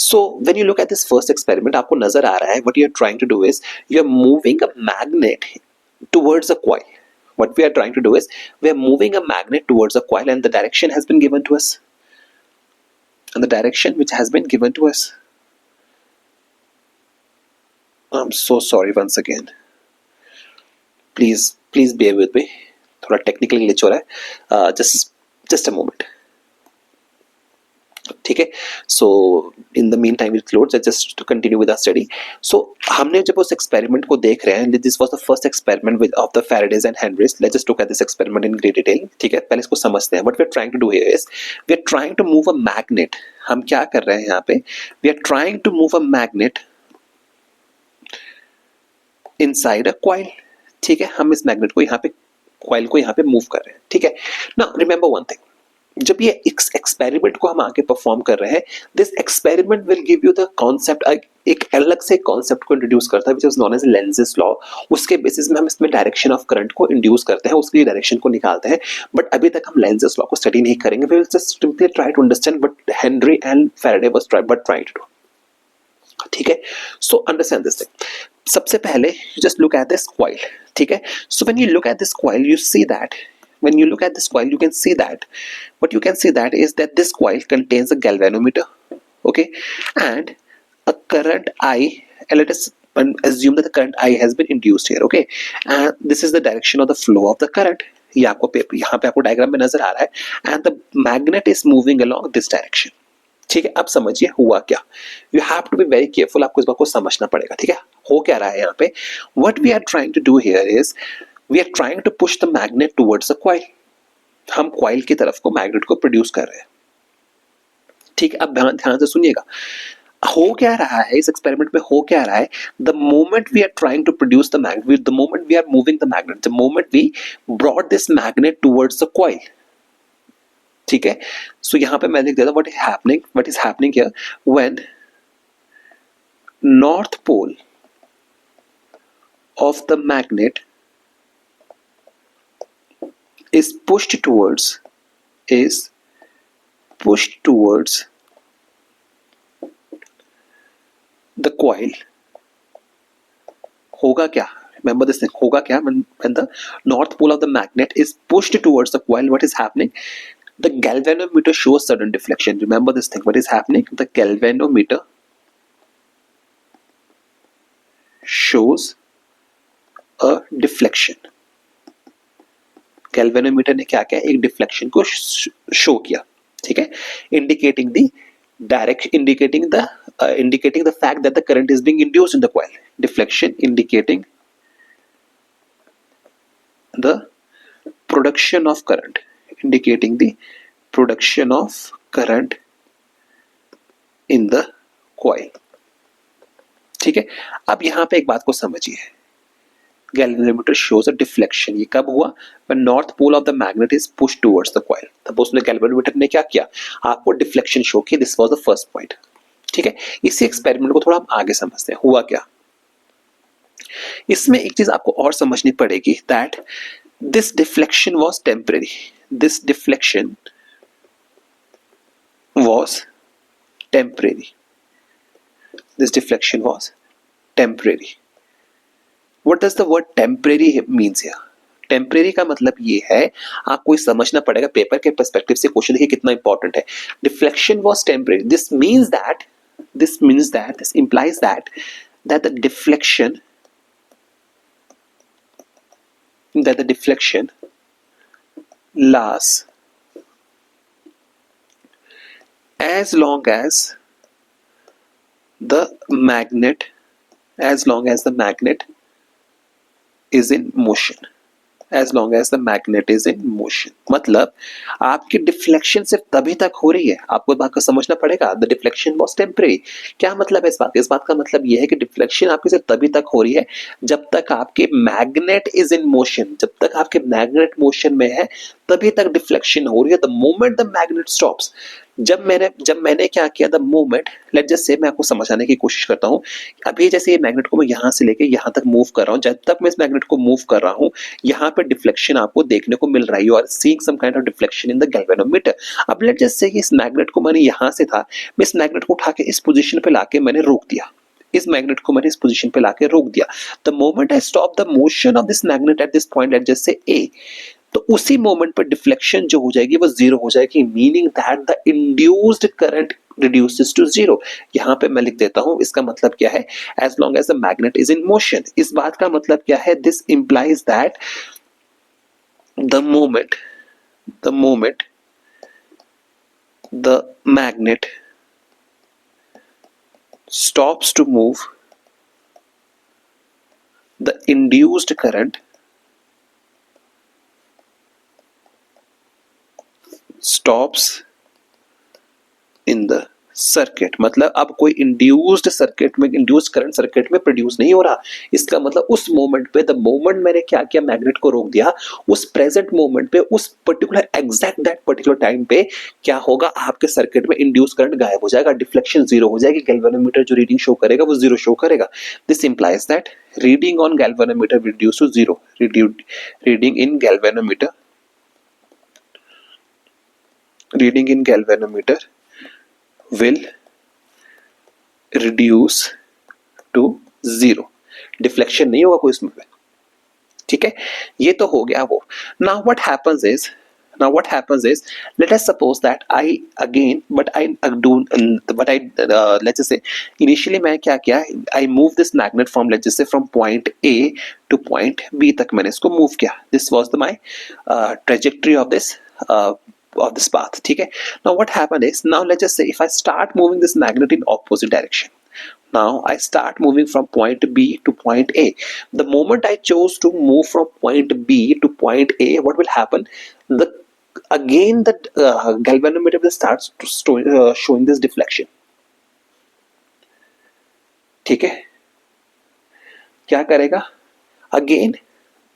so when you look at this first experiment, आपको नजर आ रहा है what you are trying to do is you are moving a magnet towards a coil. What we are trying to do is we are moving a magnet towards a coil, and the direction has been given to us. And the direction which has been given to us. I'm so sorry once again. Please bear with me. थोड़ा technical glitch हो रहा है. Just a moment. ठीक है, so in the meantime it loads. Just to continue with our study. So हमने जब उस experiment को देख रहे हैं, this was the first experiment with of the Faradays and Henrys. Let's just look at this experiment in great detail. ठीक है, पहले इसको समझते हैं. What we are trying to do here is we are trying to move a magnet. हम क्या कर रहे हैं यहाँ पे? We are trying to move a magnet inside a coil. ठीक है, हम इस मैग्नेट को यहाँ पे कॉइल को यहाँ पे मूव कर रहे हैं. ठीक है, नाउ रिमेंबर वन थिंग, जब ये एक्सपेरिमेंट को हम आगे परफॉर्म कर रहे हैं, this experiment will give you the concept. एक अलग से कॉन्सेप्ट को इंट्रोड्यूस करता है which is known as Lenz's law. उसके बेसिस में हम इसमें डायरेक्शन ऑफ करंट को इंड्यूस करते हैं, उसकी डायरेक्शन को निकालते हैं. बट अभी तक हम लेंजेस लॉ को स्टडी नहीं करेंगे. We will just simply try to understand what Henry and Faraday was trying to do. ठीक है, सो अंडरस्टैंड दिस थिंग. सबसे पहले you just look at this coil. ठीक है, so when you look at this coil you see that when you look at this coil you can see that what you can see that is that this coil contains a galvanometer, okay, and a current I, and let us assume that the current I has been induced here, okay, and this is the direction of the flow of the current. ये आपको यहाँ पे आपको diagram में नजर आ रहा है, and the magnet is moving along this direction. ठीक है, अब समझिए हुआ क्या. You have to be very careful. आपको इस बात को समझना पड़ेगा. ठीक है, हो क्या रहा है यहाँ पे? What we are trying to do here is we are trying to push the magnet towards the coil. हम कॉइल की तरफ को मैग्नेट को प्रोड्यूस कर रहे हैं। ठीक है, अब ध्यान से सुनिएगा, हो क्या रहा है इस एक्सपेरिमेंट में, हो क्या रहा है, the moment we are trying to produce the magnet, the moment we are moving the magnet, the moment we brought this magnet towards the coil, ठीक है। सो यहां पे मैं लिख देता हूं what is happening here, when north pole of the magnet is pushed towards the coil, होगा क्या, remember this thing, होगा क्या, when the north pole of the magnet is pushed towards the coil, what is happening, the galvanometer shows sudden deflection. Remember this thing, what is happening, the galvanometer shows a deflection. Galvanometer ने क्या किया, एक deflection को show किया, ठीक है, indicating the direction, indicating the fact that the current is being induced in the coil. Deflection indicating the production of current, indicating the production of current in the coil. ठीक है, अब यहां पे एक बात को समझिए, गैल्वेनोमीटर shows a deflection, ये कब हुआ, when north pole of the magnet is pushed towards the coil, तब उसने गैल्वेनोमीटर ने क्या किया, आपको डिफ्लेक्शन शो किया, this was the first point, ठीक है। इसी एक्सपेरिमेंट को थोड़ा हम आगे समझते हैं, हुआ क्या, इसमें एक चीज आपको और समझनी पड़ेगी, that this deflection was temporary, this deflection was temporary, this deflection was temporary. What does the word temporary means here? Temporary का मतलब ये है, आपको समझना पड़ेगा, पेपर के पर्सपेक्टिव से क्वेश्चन देखिए कितना इंपॉर्टेंट है। Deflection was temporary, this implies that the deflection lasts as long as the magnet is in motion, as long as the magnet is in motion, मतलब आपकी डिफ्लेक्शन सिर्फ तभी तक हो रही है, आपको बात को समझना पड़ेगा, द डिफ्लेक्शन वाज टेम्परेरी। क्या मतलब है इस बात का मतलब यह है कि डिफ्लेक्शन आपकी सिर्फ तभी तक हो रही है जब तक आपके मैग्नेट इज इन मोशन, जब तक आपके मैग्नेट मोशन में है तभी तक डिफ्लेक्शन हो रही है। The moment the magnet stops, जब मैंने क्या किया, द मोमेंट, लेट जस्ट से मैं आपको समझाने की कोशिश करता हूं, अभी जैसे ये मैग्नेट को मैं यहां से लेके यहां तक मूव कर रहा हूं, जब तक मैं इस मैग्नेट को मूव कर रहा हूं यहां पे डिफ्लेक्शन आपको देखने को मिल रही है, और seeing some kind of deflection in the galvanometer. अब लेट जस्ट से इस मैग्नेट को मैंने यहां से था, मैं इस मैग्नेट को उठा के इस पोजीशन पे लाके मैंने रोक दिया, इस मैग्नेट को मैंने इस पोजीशन पे लाके रोक दिया। The moment I stop the motion of this magnet at this point, let just say a, तो उसी मोमेंट पर डिफ्लेक्शन जो हो जाएगी वो जीरो हो जाएगी, meaning that the induced current reduces to zero। यहां पे मैं लिख देता हूं, इसका मतलब क्या है, as long as the magnet is in motion। इस बात का मतलब क्या है, this implies that the moment the magnet stops to move, the induced current stops in the circuit, मतलब अब कोई इंड्यूस्ड करंट सर्किट में प्रोड्यूस नहीं हो रहा। इसका मतलब उस मोमेंट पे, द मोमेंट मैंने क्या किया, मैग्नेट को रोक दिया, उस प्रेजेंट मोमेंट पे, उस particular exact that particular time पे क्या होगा, आपके सर्किट में इंड्यूस करंट गायब हो जाएगा, डिफ्लेक्शन जीरो हो जाएगी, गैल्वेनोमीटर जो रीडिंग शो करेगा वो जीरो शो करेगा। This implies that reading on galvanometer reduce to zero, reading in galvanometer will reduce to zero, deflection नहीं होगा कोई इसमें, ठीक है। ये तो हो गया वो। now what happens is let us suppose that let's just say initially मैं क्या किया, I move this magnet from, let's just say from point A to point B तक मैंने इसको move किया, this was my trajectory of this path, ठीक है। now what happened is, now let's just say if I start moving this magnet in opposite direction, now I start moving from point B to point A, the moment I chose to move from point B to point A, what will happen, the again the galvanometer will start showing this deflection. ठीक है, क्या करेगा? Again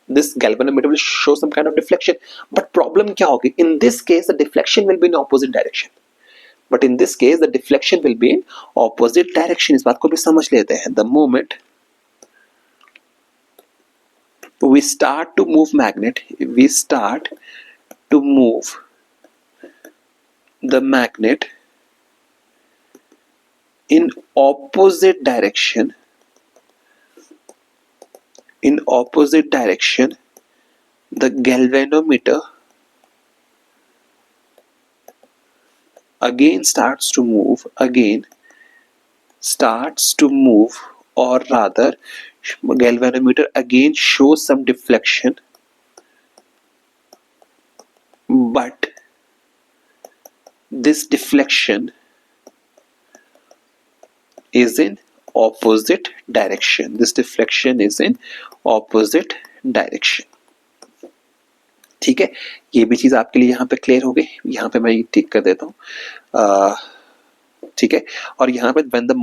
this galvanometer will show some kind of deflection, but problem क्या होगी? In this case the deflection will be in opposite direction. But in this case the deflection will be in opposite direction. इस बात को भी समझ लेते हैं. The moment we start to move magnet, we start to move the magnet in opposite direction, in opposite direction, the galvanometer again starts to move, or rather galvanometer again shows some deflection, but this deflection is in opposite direction. This deflection is in opposite direction. ठीक है, ये भी चीज आपके लिए यहाँ पे clear हो गई. यहाँ पे मैं ये टिक कर देता हूँ. ठीक है, और यहाँ पे when the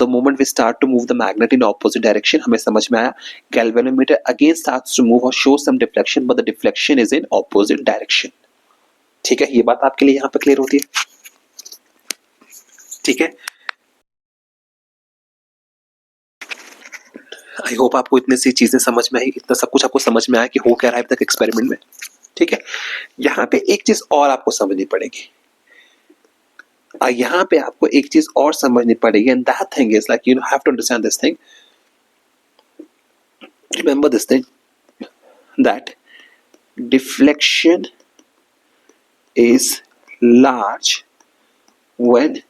moment we start to move the magnet in opposite direction, हमें समझ में आया galvanometer again starts to move or show some deflection, but the deflection is in opposite direction. ठीक है, ये बात आपके लिए यहाँ पे क्लियर होती है. ठीक है, आई होप आपको इतनी सी चीजें समझ में आई, इतना सब कुछ आपको समझ में आया कि हो क्या रहा है अभी तक एक्सपेरिमेंट में. ठीक है, यहाँ पे एक चीज और आपको समझनी पड़ेगी. यहाँ पे आपको एक चीज और समझनी पड़ेगी, and that thing is like you have to understand this thing. Remember this thing that deflection is large when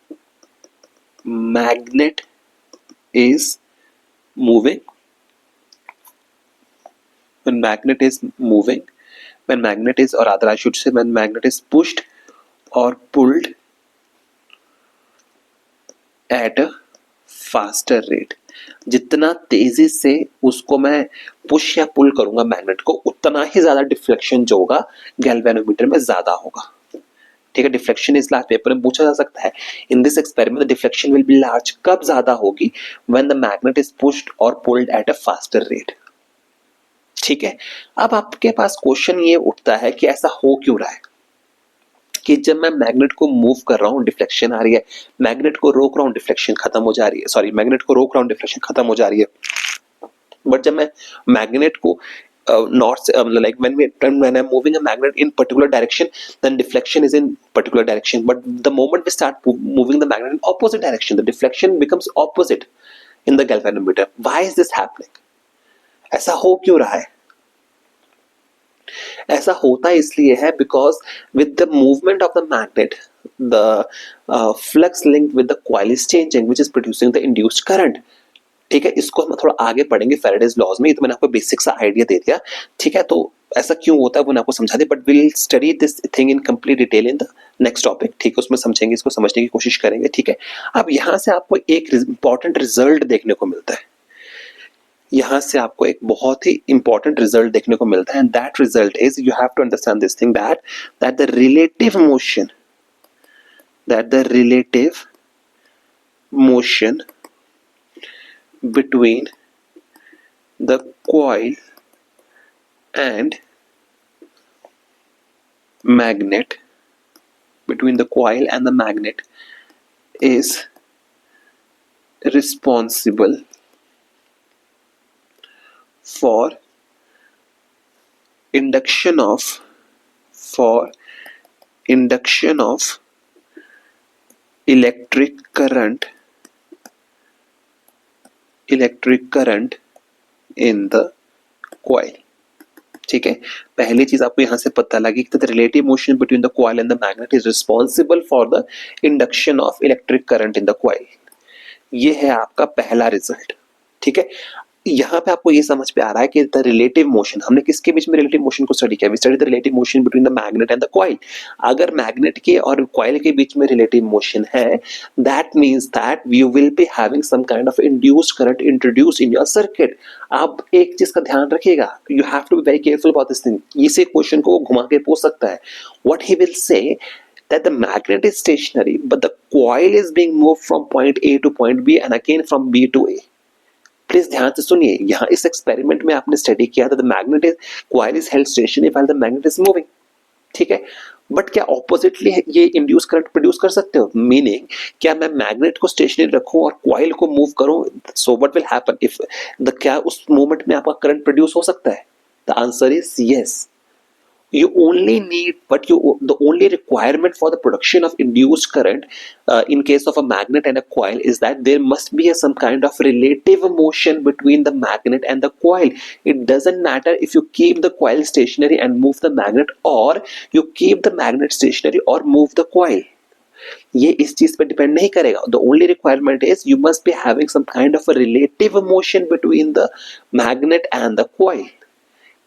magnet is moving. When magnet is moving, when magnet is, or rather I should say when magnet is pushed or pulled at a faster rate. जितना तेजी से उसको मैं push या पुल करूंगा magnet को, उतना ही ज्यादा डिफ्लेक्शन जो होगा गैल्वेनोमीटर में ज्यादा होगा. ठीक है, डिफ्लेक्शन इज लार्ज. पेपर में पूछा जा सकता है in this experiment the deflection will be large. कब ज्यादा होगी? When the magnet is pushed और pulled at a faster rate. ठीक है, अब आपके पास क्वेश्चन ये उठता है कि ऐसा हो क्यों रहा है कि जब मैं मैग्नेट को मूव कर रहा हूं डिफ्लेक्शन आ रही है, मैग्नेट को रोक रहा हूं डिफ्लेक्शन खत्म हो जा रही है, सॉरी मैग्नेट को रोक रहा हूं डिफ्लेक्शन खत्म हो जा रही है. बट जब मैं मैग्नेट को north like when I'm moving a magnet in particular direction, then deflection is in particular direction. But the moment we start moving the magnet in opposite direction, the deflection becomes opposite in the galvanometer. Why is this happening? ऐसा हो क्यों रहा है? ऐसा होता इसलिए है because with the movement of the magnet, the flux linked with the coil is changing, which is producing the induced current. ठीक है, इसको हम थोड़ा आगे पढ़ेंगे फैराडेज लॉज में. ये तो मैंने आपको बेसिक सा आइडिया दे दिया. ठीक है, तो ऐसा क्यों होता है वो मैं आपको समझा दे, but will study this thing in complete detail in the next topic. ठीक है, उसमें समझेंगे, इसको समझने की कोशिश करेंगे. ठीक है, अब यहाँ से आपको एक इंपॉर्टेंट रिजल्ट देखने को मिलता है. यहाँ से आपको एक बहुत ही इंपॉर्टेंट रिजल्ट देखने को मिलता है, and that result is you have to understand this thing that the relative motion between the coil and magnet is responsible for induction of electric current in the coil. ठीक है, पहली चीज आपको यहां से पता लगी कि the relative motion between the coil and the magnet is responsible for the induction of electric current in the coil. ये है आपका पहला रिजल्ट. ठीक है, यहाँ पे आपको ये समझ पे आ रहा है कि द रिलेटिव मोशन, हमने किसके बीच में रिलेटिव मोशन को स्टडी किया, we study the relative motion between the magnet and the coil. अगर मैग्नेट के और कॉइल के बीच में रिलेटिव मोशन है, that means that you will be having some kind of induced current introduce in your circuit. आप एक चीज का ध्यान रखिएगा, you have to be very careful about this thing. इसे क्वेश्चन को घुमा के पूछ सकता है। What he will say that the magnet is stationary but the coil is being moved from point A to point B and again from B to A। Please ध्यान से सुनिए, यहाँ इस एक्सपेरिमेंट में आपने स्टडी किया था the magnet is coil is held stationary while the magnet is moving, ठीक है। बट क्या ऑपोजिटली ये इंड्यूस करंट प्रोड्यूस कर सकते हो, मीनिंग क्या मैं मैग्नेट को स्टेशनरी रखूं और कॉइल को मूव करूं, so what will happen if the, क्या उस मोमेंट में आपका करंट प्रोड्यूस हो सकता है? The answer is yes. You only need, the only requirement for the production of induced current in case of a magnet and a coil is that there must be some kind of relative motion between the magnet and the coil. It doesn't matter if you keep the coil stationary and move the magnet, or you keep the magnet stationary or move the coil. ये इस चीज पे depend नहीं करेगा। The only requirement is you must be having some kind of a relative motion between the magnet and the coil.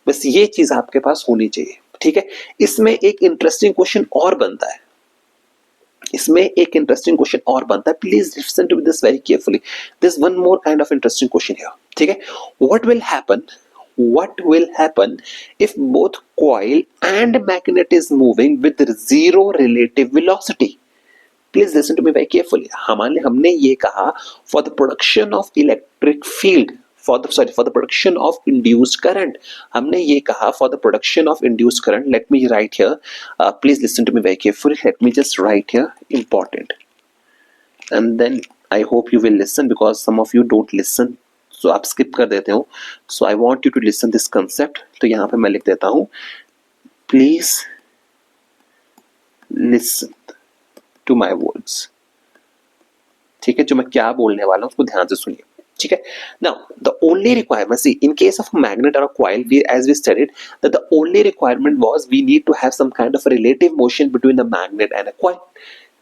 बस ये चीज आपके पास होनी चाहिए, ठीक है। इसमें एक इंटरेस्टिंग क्वेश्चन और बनता है, please listen to this very carefully. This one more kind of interesting question here, ठीक है। what will happen if both coil and magnet is moving with zero relative velocity? Please listen to me very carefully. हमने ये कहा for the production of electric field, for the production of induced current, हमने ये कहा for the production of induced current, let me write here, please listen to me very carefully, let me just write here important, and then I hope you will listen because some of you don't listen, so आप skip कर देते हो, so I want you to listen this concept। तो यहाँ पे मैं लिख देता हूँ, please listen to my words, ठीक है। जो मैं क्या बोलने वाला हूँ उसको ध्यान से सुनिए, ठीक है। Now the only requirement, see in case of a magnet or a coil, as we studied that the only requirement was we need to have some kind of a relative motion between the magnet and a coil।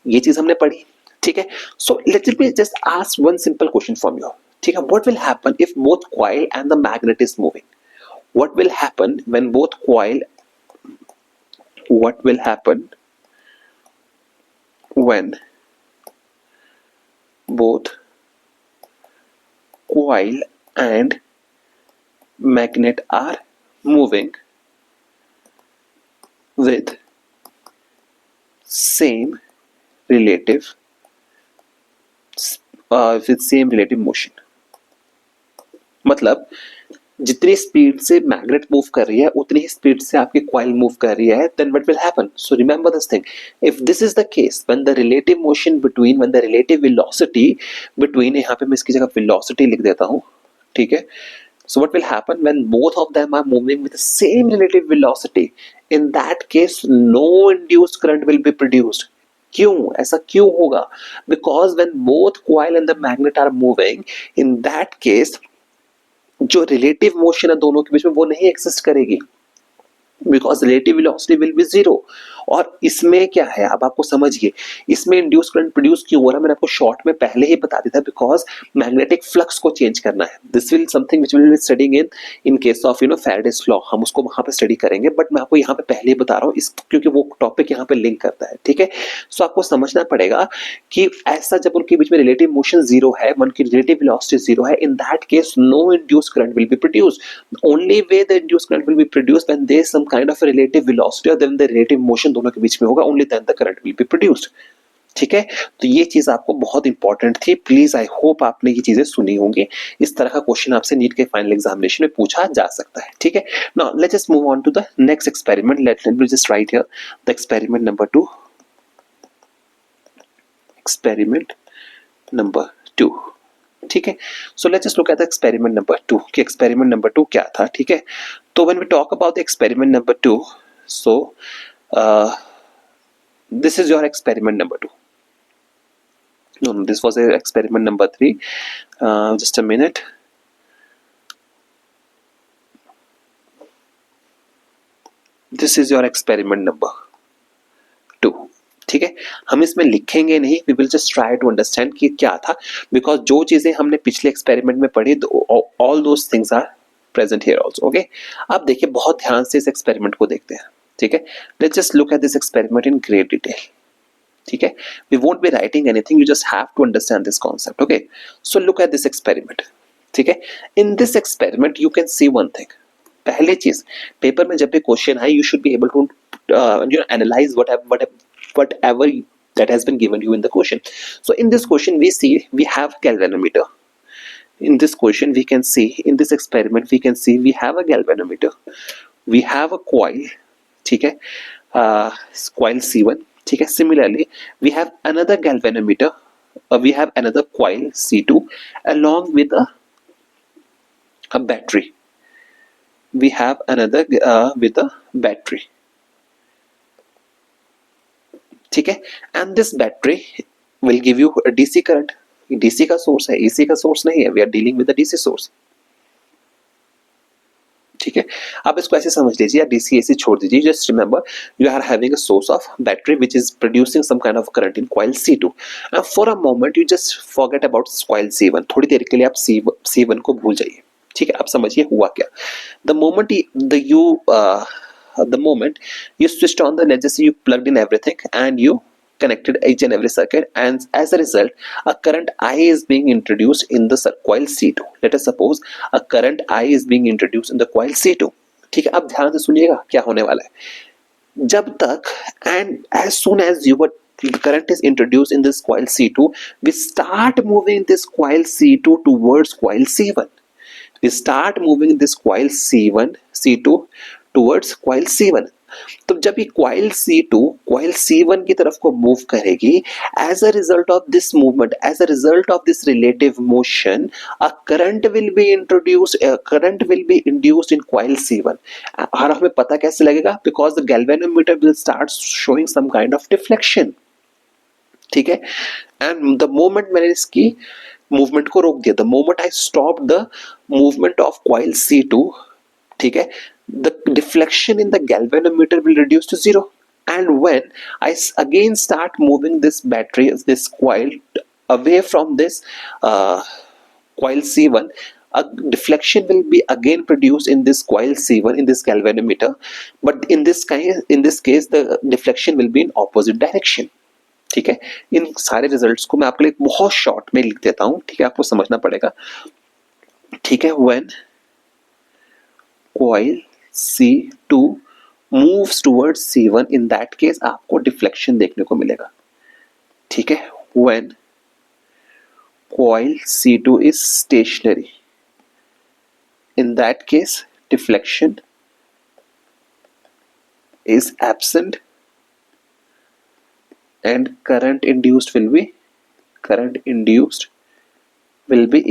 ये चीज हमने पढ़ी, ठीक है। So let me just ask one simple question from you, ठीक है। What will happen if both coil and the magnet is moving? What will happen when both coil, what will happen when both coil and magnet are moving with same relative motion? मतलब जितनी speed से magnet move कर रही है उतनी ही speed से आपकी coil move कर रही है, then what will happen? So remember this thing, if this is the case, when the relative motion between, when the relative velocity between, यहाँ पे मैं इसकी जगह velocity लिख देता हूँ, ठीक है। So what will happen when both of them are moving with the same relative velocity? In that case, no induced current will be produced. क्यों ऐसा क्यों होगा? Because when both coil and the magnet are moving, in that case जो relative motion है दोनों के बीच में वो नहीं एग्जिस्ट करेगी, because relative velocity will be zero. और इसमें क्या है, अब आपको समझिए इसमें इंड्यूस करंट प्रोड्यूस क्यों हो रहा है, मैंने आपको शॉर्ट में पहले ही बता दिया था, बिकॉज मैग्नेटिक फ्लक्स को चेंज करना है। This will something which will be studying in case of Faraday's law, हम उसको वहां पे स्टडी करेंगे, बट मैं आपको यहाँ पे पहले ही बता रहा हूँ इस, क्योंकि वो टॉपिक यहाँ पे लिंक करता है, ठीक है। सो आपको समझना पड़ेगा कि ऐसा जब उनके बीच में रिलेटिव मोशन जीरो है, उनकी रिलेटिव वेलोसिटी जीरो है, in that case no induce current will be produced. Only way the induce current will be produced when there is some kind of relative velocity और then the relative motion दोनों के बीच में होगा, only then the current will be produced, ठीक है। तो ये चीज आपको बहुत इंपॉर्टेंट थी, प्लीज आई होप आपने ये चीजें सुनी होंगी। इस तरह का क्वेश्चन आपसे नीट के फाइनल एग्जामिनेशन में पूछा जा सकता है, ठीक है। Now let's just move on to the next experiment, let me just write here the experiment number 2, experiment number 2, ठीक है। So let's just look at the experiment number 2 कि एक्सपेरिमेंट नंबर 2 क्या था, ठीक है। तो when we talk about the experiment number 2, so this is your experiment number 2. No, this was a experiment number 3. Just a minute. This is your experiment number 2, ठीक है, हम इसमें लिखेंगे नहीं, we will just try to understand कि क्या था, because जो चीजें हमने पिछले एक्सपेरिमेंट में पढ़ी all those things are present here also. Okay, अब देखिए बहुत ध्यान से इस एक्सपेरिमेंट को देखते हैं। ठीक है, let's just look at this experiment in great detail. ठीक है, we won't be writing anything, you just have to understand this concept. Okay, so look at this experiment. ठीक है, in this experiment you can see one thing. पहली चीज, paper में जब भी question आए, you should be able to analyze whatever that has been given you in the question. So in this question we see we have galvanometer. In this question we can see, in this experiment we can see we have a galvanometer, we have a coil, ठीक है, coil C1, ठीक है, similarly we have another galvanometer, we have another coil C2 along with a battery, we have another with a battery, ठीक है, and this battery will give you a DC current. DC का source है, AC का source नहीं है, we are dealing with a DC source. ठीक है, आप इसको ऐसे समझ लीजिए, DC AC छोड़ दीजिए, just remember you are having a source of battery which is producing some kind of current in coil C2 and for a moment you just forget about coil C1, थोड़ी देर के लिए आप C1 को भूल जाइए। ठीक है, आप समझिए हुआ क्या। The moment you switched on the, let's just say you plugged in everything and you connected each and every circuit, and as a result a current I is being introduced in the coil C2. Let us suppose a current I is being introduced in the coil C2. ठीक है, अब ध्यान से सुनिएगा क्या होने वाला है। जब तक and as soon as the current is introduced in this coil C2, we start moving this coil C2 towards coil C1. We start moving this coil C2 towards coil C1. तो जब ये coil C2 coil C1 की तरफ को move करेगी, as a result of this movement, as a result of this relative motion, a current will be induced in coil C1. और हमें पता कैसे लगेगा? Because the galvanometer will start showing some kind of deflection. ठीक है, and the moment मैंने इसकी movement को रोक दिया, the moment I stop the movement of coil C2, ठीक है, the deflection in the galvanometer will reduce to zero, and when I again start moving this battery, this coil away from this coil C1, a deflection will be again produced in this coil C1, in this galvanometer, but in this case the deflection will be in opposite direction. ठीक है, इन सारे results को मैं आपके लिए बहुत short में लिख देता हूं। ठीक है, आपको समझना पड़ेगा। ठीक है, when coil C2 moves towards C1, in that case आपको डिफ्लेक्शन देखने को मिलेगा। ठीक है, when coil C2 is stationary, in that case deflection is absent and current induced will be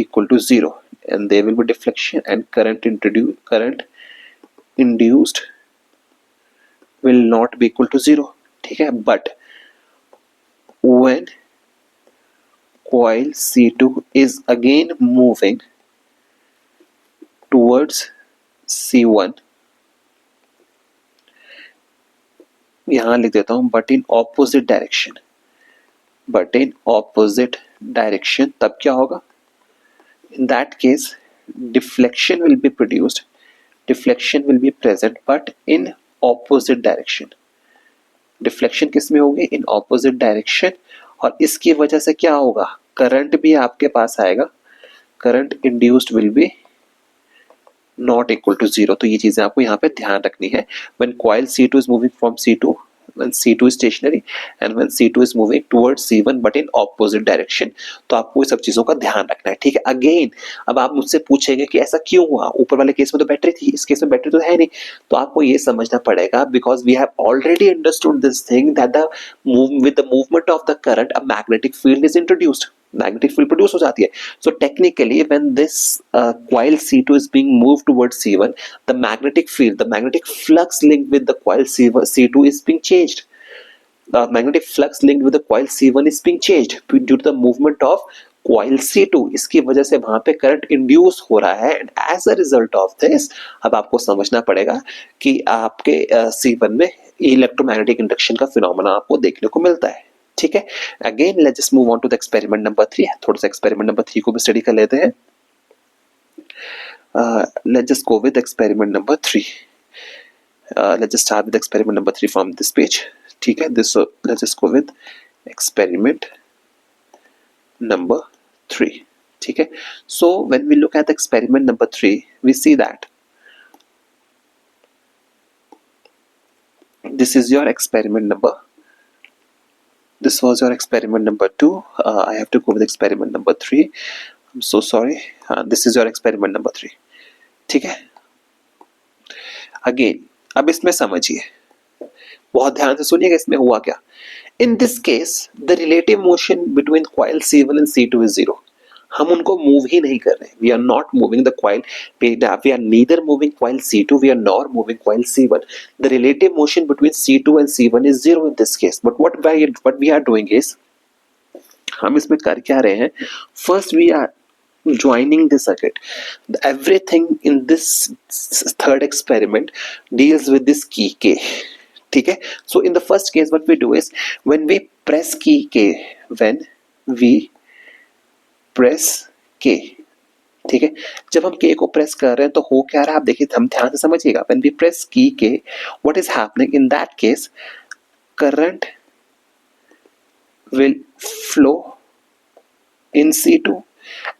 equal to zero, and there will be deflection and current induced will not be equal to zero. ठीक है, but when coil C2 is again moving towards C1, यहां लिख देता हूं but in opposite direction, तब क्या होगा? इन that case deflection will be produced, deflection will be present but in opposite direction. Deflection किस में होगी? इन ऑपोजिट डायरेक्शन, और इसकी वजह से क्या होगा? करंट भी आपके पास आएगा, current induced will be not equal to zero. तो ये चीजें आपको यहाँ पे ध्यान रखनी है। When coil C2 is moving from C2, when C2 is stationary and when C2 is moving towards C1 but in opposite direction, तो आपको ये सब चीजों का ध्यान रखना है। ठीक है, अगेन अब आप मुझसे पूछेंगे कि ऐसा क्यों हुआ? ऊपर वाले केस में तो बैटरी थी, इस केस में बैटरी तो है नहीं। तो आपको ये समझना पड़ेगा, because we have already understood this thing that with the movement of the current a magnetic field is introduced. Magnetic field produce हो जाती है। So technically when this coil C2 is being moved towards C1, the magnetic field, the magnetic flux linked with the coil C2 is being changed. The magnetic flux linked with the coil C1 is being changed due to the movement of coil C2. इसकी वजह से वहां पे current induce हो रहा है, and as a result of this अब आपको समझना पड़ेगा कि आपके C1 में इलेक्ट्रोमैग्नेटिक इंडक्शन का फिनोमेना आपको देखने को मिलता है। ठीक है, again let's just move on to the experiment number 3। थोड़ा सा एक्सपेरिमेंट नंबर 3 को भी स्टडी कर लेते हैं। Let's just go with experiment number 3। let's just start with experiment number 3 from this page. ठीक है, this let's just go with experiment number 3. ठीक है, so when we look at experiment number 3 we see that this is your experiment number, this was your experiment number 2. I have to go with experiment number 3. I'm so sorry. This is your experiment number 3. ठीक है, again अब इसमें समझिए, बहुत ध्यान से सुनिएगा इसमें हुआ क्या। In this case the relative motion between coil C1 and C2 is 0। हम उनको मूव ही नहीं कर रहे, we are not moving the coil, we are neither moving coil C2, we are not moving coil C1। The relative motion between C2 and C1 is 0 in this case. But what we are doing is, हम इसमें कर क्या रहे हैं, first we are joining the circuit. Everything in this third experiment deals with this key K. ठीक है, so in the first case what we do is when we press key K, when we press K, ठीक है, जब हम K को press कर रहे हैं तो हो क्या रहा है आप देखिए, हम ध्यान से समझिएगा। when we press key K, what is happening in that case, current will flow in C2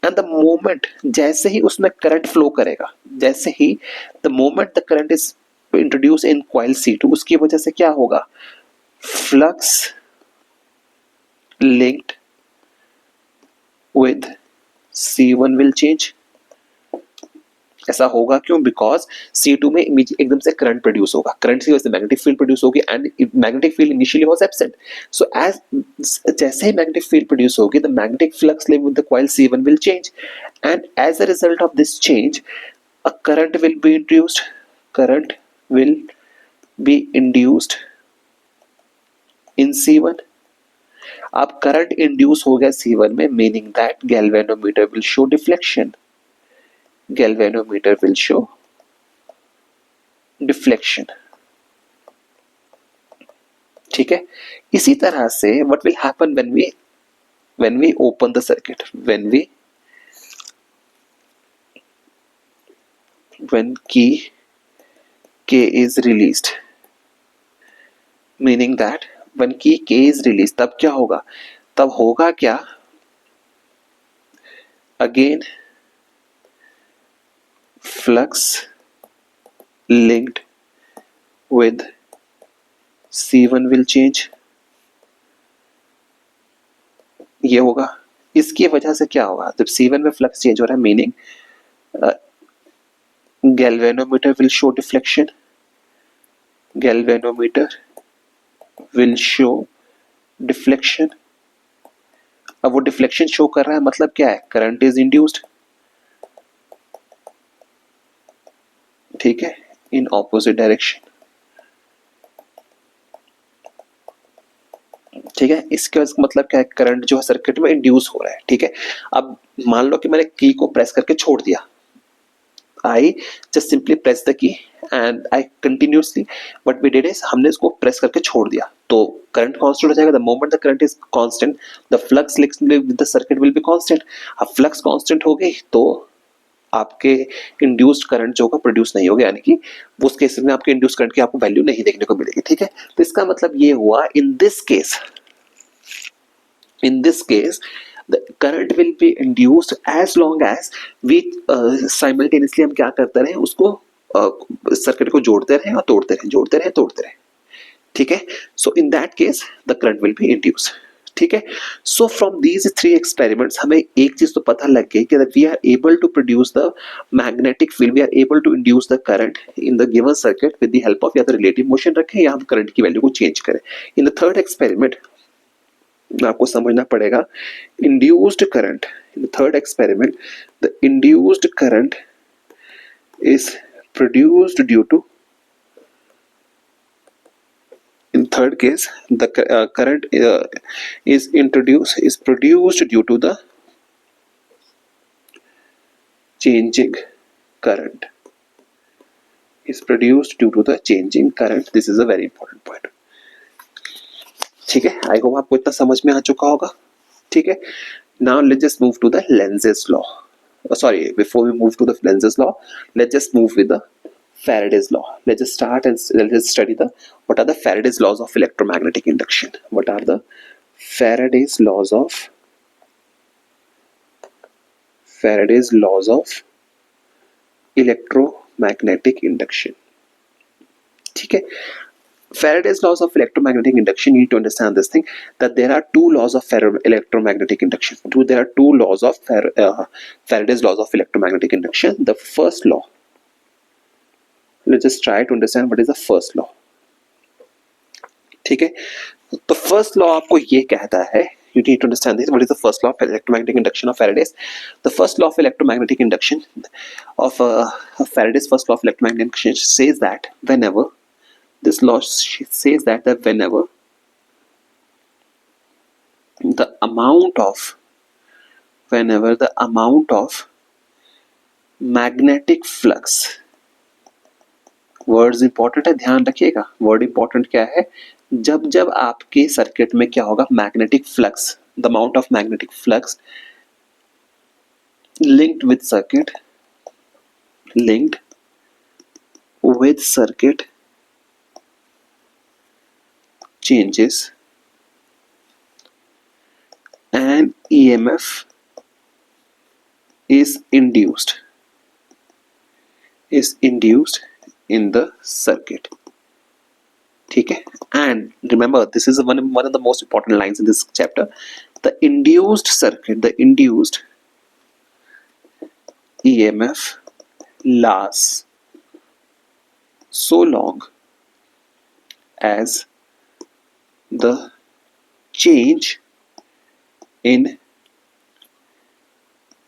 and the moment, जैसे ही उसमें करंट फ्लो करेगा, जैसे ही the moment the current is introduced in coil C2, उसकी वजह से क्या होगा, flux linked with C1 will change. ऐसा होगा क्यों, बिकॉज C2 में एकदम से करंट प्रोड्यूस होगा, करंट की वजह से मैग्नेटिक फील्ड प्रोड्यूस होगी and magnetic field initially was absent. So as जैसे ही मैग्नेटिक फील्ड प्रोड्यूस होगी, the magnetic flux linked with the coil C1 will change and as a result of this change a current will be induced, current will be induced in C1। अब current induce हो गया C1 में, meaning that galvanometer will show deflection, galvanometer will show deflection। ठीक है, इसी तरह से what will happen when we open the circuit, when key K is released, meaning that when key K is released, तब क्या होगा, तब होगा क्या, again flux linked with C1 will change। ये होगा, इसकी वजह से क्या होगा, जब C1 में फ्लक्स चेंज हो रहा है, meaning galvanometer will show deflection, galvanometer will show deflection। अब वो डिफ्लेक्शन शो कर रहा है, मतलब क्या है, करंट इज इंड्यूस्ड, ठीक है, इन ऑपोजिट डायरेक्शन। ठीक है, इसके मतलब क्या है, करंट जो है सर्किट में इंड्यूस हो रहा है। ठीक है, अब मान लो कि मैंने की को प्रेस करके छोड़ दिया, I just simply press the key and I continuously what we did is, हमने इसको प्रेस करके छोड़ दिया तो करंट कांस्टेंट हो जाएगा। The moment the current is constant, the flux with the circuit will be constant. अब फ्लक्स कांस्टेंट हो गई तो आपके इंड्यूस्ड करंट जो होगा प्रोड्यूस नहीं होगा, यानी कि उस केस में आपके इंड्यूस्ड करंट की आपको वैल्यू नहीं देखने को मिलेगी। ठीक है, तो इसका मतलब ये हुआ, इन this case the current will be induced as long as we simultaneously हम क्या करते रहे, उसको सर्किट को जोड़ते रहे और तोड़ते रहे, जोड़ते रहे तोड़ते रहे। ठीक है, so in that case the current will be induced. ठीक है, सो फ्रॉम दीज 3 एक्सपेरिमेंट्स हमें एक चीज तो पता लग गई कि we are able to produce the magnetic field, we are able to induce the current in the given circuit with the help of या तो रिलेटिव मोशन रखें या हम करंट की वैल्यू को चेंज करें। इन द थर्ड एक्सपेरिमेंट आपको समझना पड़ेगा, induced current in the third experiment, the induced current is produced due to, in third case the current is produced due to the changing current is produced due to the change in current. This is a very important point. ठीक है, I hope आपको इतना समझ में आ चुका होगा. ठीक है, now let's just move to the Lenz's law. Sorry, before we move to the Lenz's law, let's just move with the Faraday's law. Let's just start and let's just study what are the Faraday's laws of electromagnetic induction. What are the Faraday's laws of electromagnetic induction? ठीक है, Faraday's laws of electromagnetic induction, you need to understand this thing, that there are two laws of electromagnetic induction. There are two laws of Faraday's laws of electromagnetic induction. The first law, let's just try to understand what is the first law. ठीक है, तो first law आपको ये कहता है, you need to understand this, what is the first law of electromagnetic induction of Faraday's. The first law of electromagnetic induction of Faraday's first law of electromagnetic induction says that whenever this law says that whenever the amount of magnetic flux, words important है, ध्यान रखिएगा. Word important क्या है, जब आपके circuit में क्या होगा, magnetic flux, the amount of magnetic flux linked with circuit changes and EMF is induced in the circuit. ठीक है, and remember this is one of the most important lines in this chapter. The induced EMF lasts so long as the change in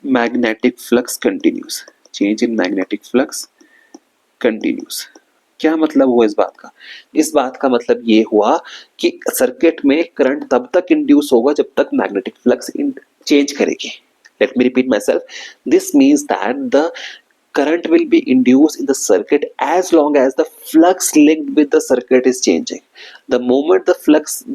magnetic flux continues. Change in magnetic flux continues. क्या मतलब हुआ इस बात का? इस बात का मतलब ये हुआ कि सर्किट में करंट तब तक इंड्यूस होगा जब तक मैग्नेटिक फ्लक्स चेंज करेगी. Let me repeat myself. This means that the current will be induced in the circuit as long as the flux linked with the circuit is changing. The moment the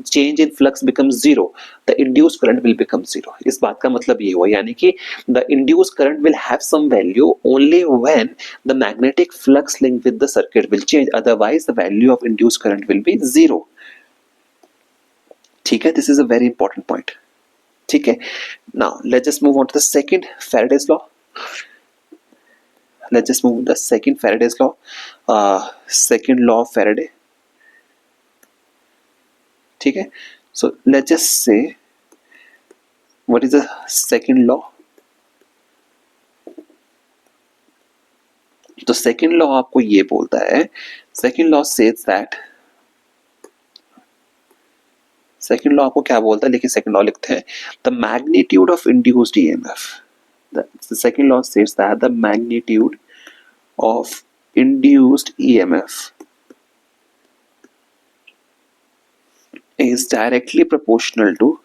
change in flux becomes zero, the induced current will become zero. इस बात का मतलब ये हुआ, यानी कि the induced current will have some value only when the magnetic flux linked with the circuit will change. Otherwise, the value of induced current will be zero. ठीक है, this is a very important point. ठीक है, now let's just move on to the second Faraday's law. Let's just move to the second Faraday's law. Second law of Faraday. ठीक है, so let's just say what is the second law. तो second law आपको ये बोलता है, second law says that, second law आपको क्या बोलता है, लेकिन second law लिखते हैं, the magnitude of induced EMF. The second law says that the magnitude of induced EMF is directly proportional to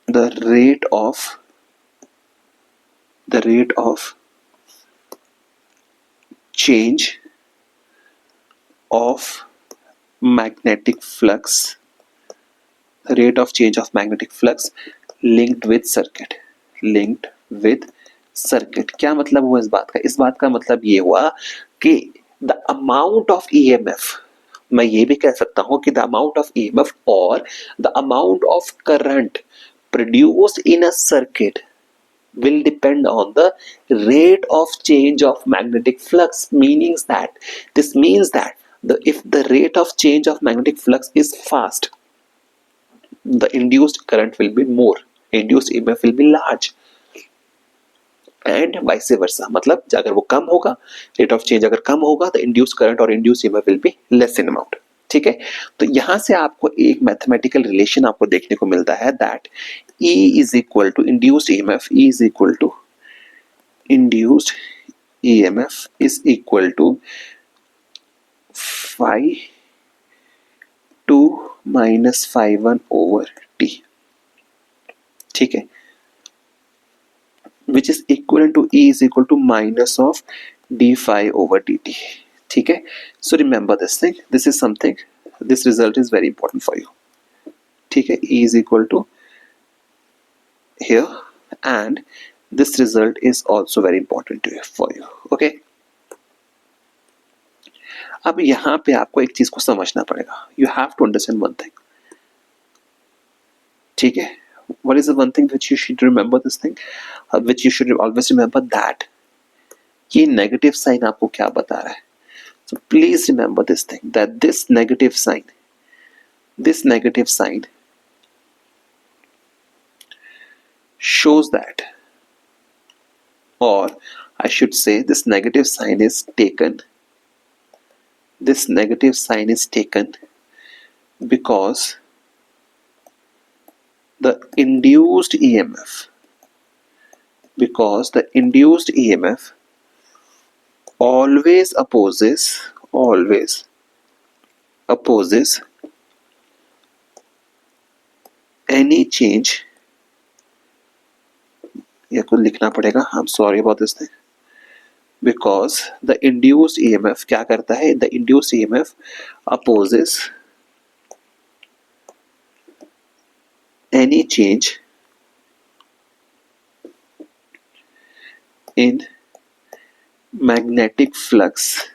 the rate of change of magnetic flux, the rate of change of magnetic flux linked with circuit. क्या मतलब हुआ इस बात का? इस बात का मतलब ये हुआ कि the amount of EMF, मैं ये भी कह सकता हूं कि the amount of EMF or the amount of current produced in a circuit will depend on the rate of change of magnetic flux. This means that if the rate of change of magnetic flux is fast, the induced current will be more, induced EMF will be large, and vice versa. मतलब अगर वो कम होगा, rate of change अगर कम होगा, the induced current और induced EMF will be less in amount. ठीक है, तो यहां से आपको एक मैथमेटिकल रिलेशन आपको देखने को मिलता है, that E is equal to induced EMF, E is equal to induced EMF is equal to phi 2 minus phi 1 over T. ठीक है, which is equivalent to E is equal to minus of d phi over dt. ठीक है, so remember this thing, this is something, this result is very important for you. ठीक है, E is equal to here and this result is also very important to you, for you. Okay, अब यहाँ पे आपको एक चीज को समझना पड़ेगा. You have to understand one thing. ठीक है, what is the one thing which you should remember this thing, which you should always remember that ये नेगेटिव साइन आपको क्या बता रहा है. So please remember this thing, that this negative sign shows that, or I should say this negative sign is taken because the induced EMF always opposes any change. या कुछ लिखना पड़ेगा, I'm sorry about this thing, because the induced EMF क्या करता है, the induced EMF opposes any change in magnetic flux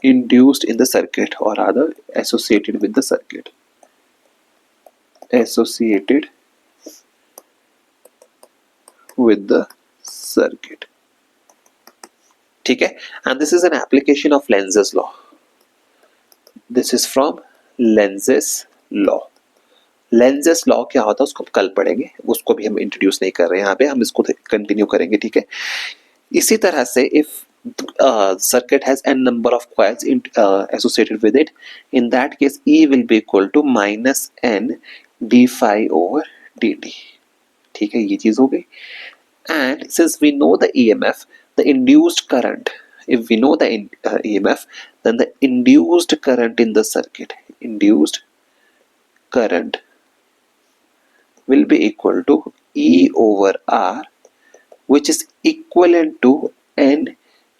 induced in the circuit, or rather associated with the circuit. ठीक है, and this is an application of Lenz's law. This is from Lenz's law. Lenz's law क्या होता है उसको कल पढ़ेंगे, उसको भी हम इंट्रोड्यूस नहीं कर रहे हैं यहाँ पे, हम इसको कंटिन्यू करेंगे. ठीक है, इसी तरह से if circuit has n number of coils associated with it, in that case E will be equal to minus n d phi over dt. ठीक है, ये चीज हो गई. And since we know the EMF, the induced current, if we know the EMF, then the induced current in the circuit, will be equal to E over R, which is equivalent to n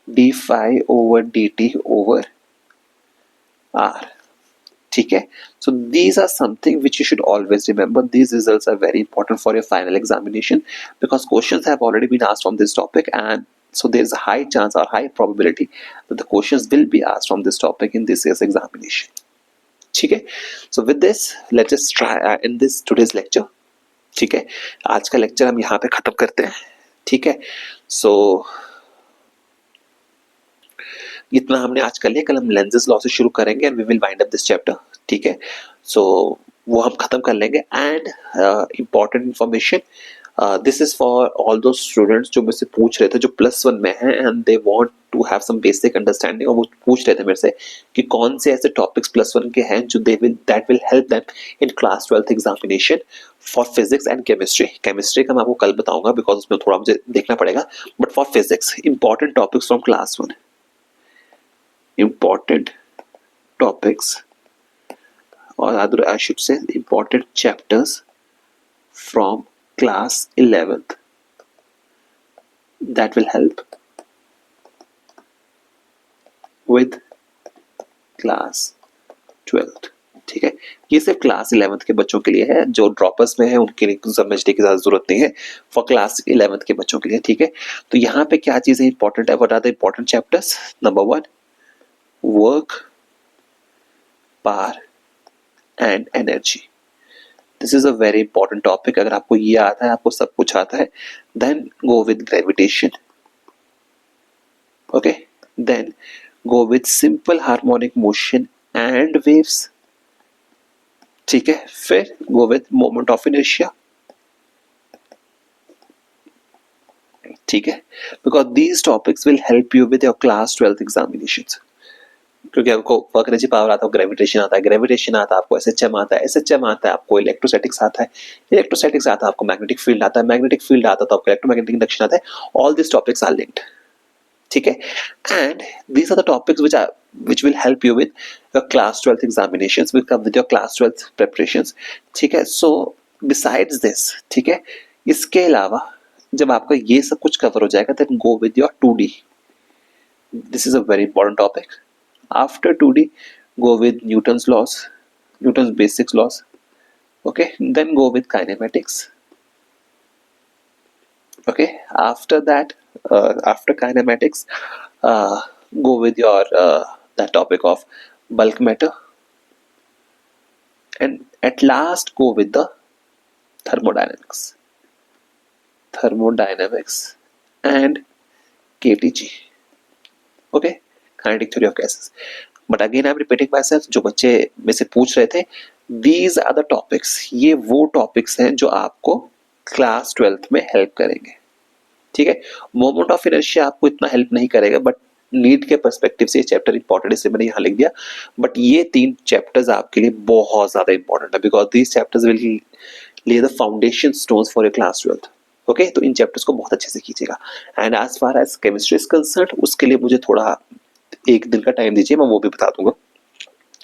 d phi over dt over R. ठीक है, so these are something which you should always remember. These results are very important for your final examination because questions have already been asked from this topic, and so there is a high chance or high probability that the questions will be asked from this topic in this year's examination. ठीक है, so with this let's just try in this today's lecture. ठीक है, आज का lecture हम यहाँ पे खत्म करते हैं. ठीक है, so इतना हमने आज कर लिया. कल हम लेंजेस लॉ से शुरू करेंगे and we will wind up this chapter. ठीक है, सो वो हम खत्म कर लेंगे. And important information, this is for all those students जो मुझसे पूछ रहे थे जो +1 में हैं and they want to have some basic understanding, और वो पूछ रहे थे मेरे से कि कौन से ऐसे टॉपिक्स +1 के हैं जो that will help them in class 12th examination for physics and chemistry का मैं आपको कल बताऊंगा बिकॉज उसमें थोड़ा मुझे देखना पड़ेगा. But for physics important topics from class 1, important topics, or rather I should say important chapters from class 11th that will help with class 12th. ठीक है, ये सिर्फ क्लास 11th के बच्चों के लिए है, जो ड्रॉपर्स में है उनके लिए समझने की ज़्यादा जरूरत नहीं है, फॉर क्लास 11th के बच्चों के लिए. ठीक है, तो यहाँ पे क्या चीज़ें इंपॉर्टेंट है, what are the important chapters. Number 1, work, power and energy. This is a very important topic. अगर आपको ये आता है, आपको सब कुछ आता है, then go with gravitation. Okay, then go with simple harmonic motion and waves. ठीक है, फिर go with moment of inertia. ठीक है, because these topics will help you with your class 12th examinations. क्योंकि आपको वर्क एनर्जी पावर आता है, gravitation आता है, ग्रेविटेशन आता है आपको एसएचएम आता है, एसएचएम आता है आपको इलेक्ट्रोस्टैटिक्स आता है, इलेक्ट्रोस्टैटिक्स आता है आपको मैग्नेटिक फील्ड आता है, मैग्नेटिक फील्ड आता है तो आपको इलेक्ट्रोमैग्नेटिक इंडक्शन आता है. All this topics are linked. ठीक है, and these are the topics which are which will help you with your class 12th examinations, with your class 12th preparations. ठीक है, so besides this, ठीक है, इसके अलावा जब आपका ये सब कुछ कवर हो जाएगा, then go with your 2D. This is a very important topic. After 2D, go with Newton's laws, Newton's basic laws. Okay, then go with kinematics. Okay, after that, after kinematics, go with your that topic of bulk matter, and at last go with the thermodynamics and KTG. Okay, kinetic theory of gases. But again I'm repeating myself, जो बच्चे में से पूछ रहे थे, these are the topics, ये वो topics हैं जो आपको क्लास 12th में हेल्प करेंगे. ठीक है, मोमेंट ऑफ इनर्शिया आपको इतना हेल्प नहीं करेगा, बट नीट के पर्सपेक्टिव से ये चैप्टर इंपॉर्टेंट, इसलिए मैंने यहाँ लिख दिया. बट ये 3 चैप्टर्स आपके लिए बहुत ज्यादा इंपॉर्टेंट है, because these chapters will lay the foundation stones for your class 12th. Okay, तो इन चैप्टर्स को बहुत अच्छे से कीजिएगा. And as far as chemistry is concerned, उसके लिए मुझे थोड़ा एक दिन का टाइम दीजिए, मैं वो भी बता दूंगा.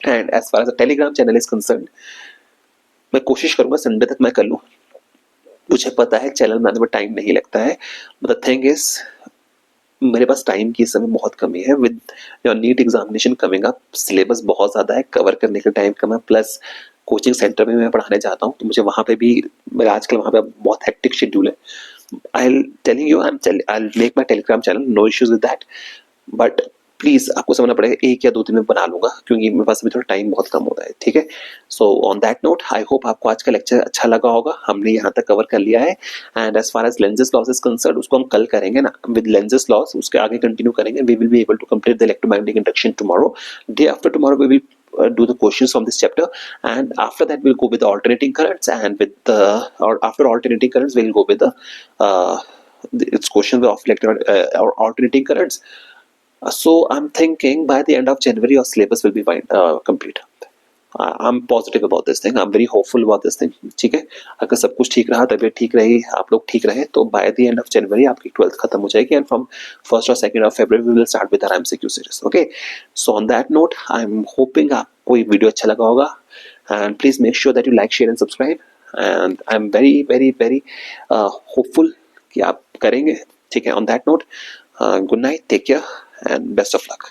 And as far as Telegram channel is concerned, मैं कोशिश करूंगा संडे तक मैं कर लूँ. मुझे पता है चैनल बनाने में टाइम नहीं लगता है, बट द थिंग इज मेरे पास टाइम की इस समय बहुत कमी है. With your NEET examination coming up, syllabus बहुत ज़्यादा है, कवर करने का टाइम कम है, प्लस कोचिंग सेंटर में मैं पढ़ाने जाता हूँ, तो मुझे वहाँ पे भी, मेरा आजकल वहाँ पे बहुत हेक्टिक शेड्यूल है. I telling you, I make my Telegram channel, no issues with that, but please आपको समझना पड़ेगा, 1 या 2 दिन में बना लूंगा, क्योंकि मेरे पास अभी थोड़ा टाइम बहुत कम होता है. ठीक है, so on that note, I hope आपको आज का लेक्चर अच्छा लगा होगा. हमने यहाँ तक कवर कर लिया है. And as far as Lenz's law is concerned, उसको हम कल करेंगे ना, विद लेंजेस लॉस उसके आगे कंटिन्यू करेंगे. We will be able to complete the electromagnetic induction tomorrow. Day after tomorrow we will do the questions from this chapter, and after that we'll go with the alternating currents, and with the, or after alternating currents we'll go with its questions of or alternating currents. So I'm thinking by the end of January your syllabus will be complete. I'm positive about this thing. I'm very hopeful about this thing. ठीक है, अगर सब कुछ ठीक रहा, तबीयत ठीक रही, आप लोग ठीक रहे, तो by the end of January आपकी 12th खत्म हो जाएगी, and from 1st or 2nd of February we will start with our MCQ series. Okay, so on that note, I'm hoping आपको ये वीडियो अच्छा लगा होगा, and please make sure that you like, share and subscribe, and I'm very very very hopeful कि आप करेंगे. ठीक है, on that note, good night, take care and best of luck.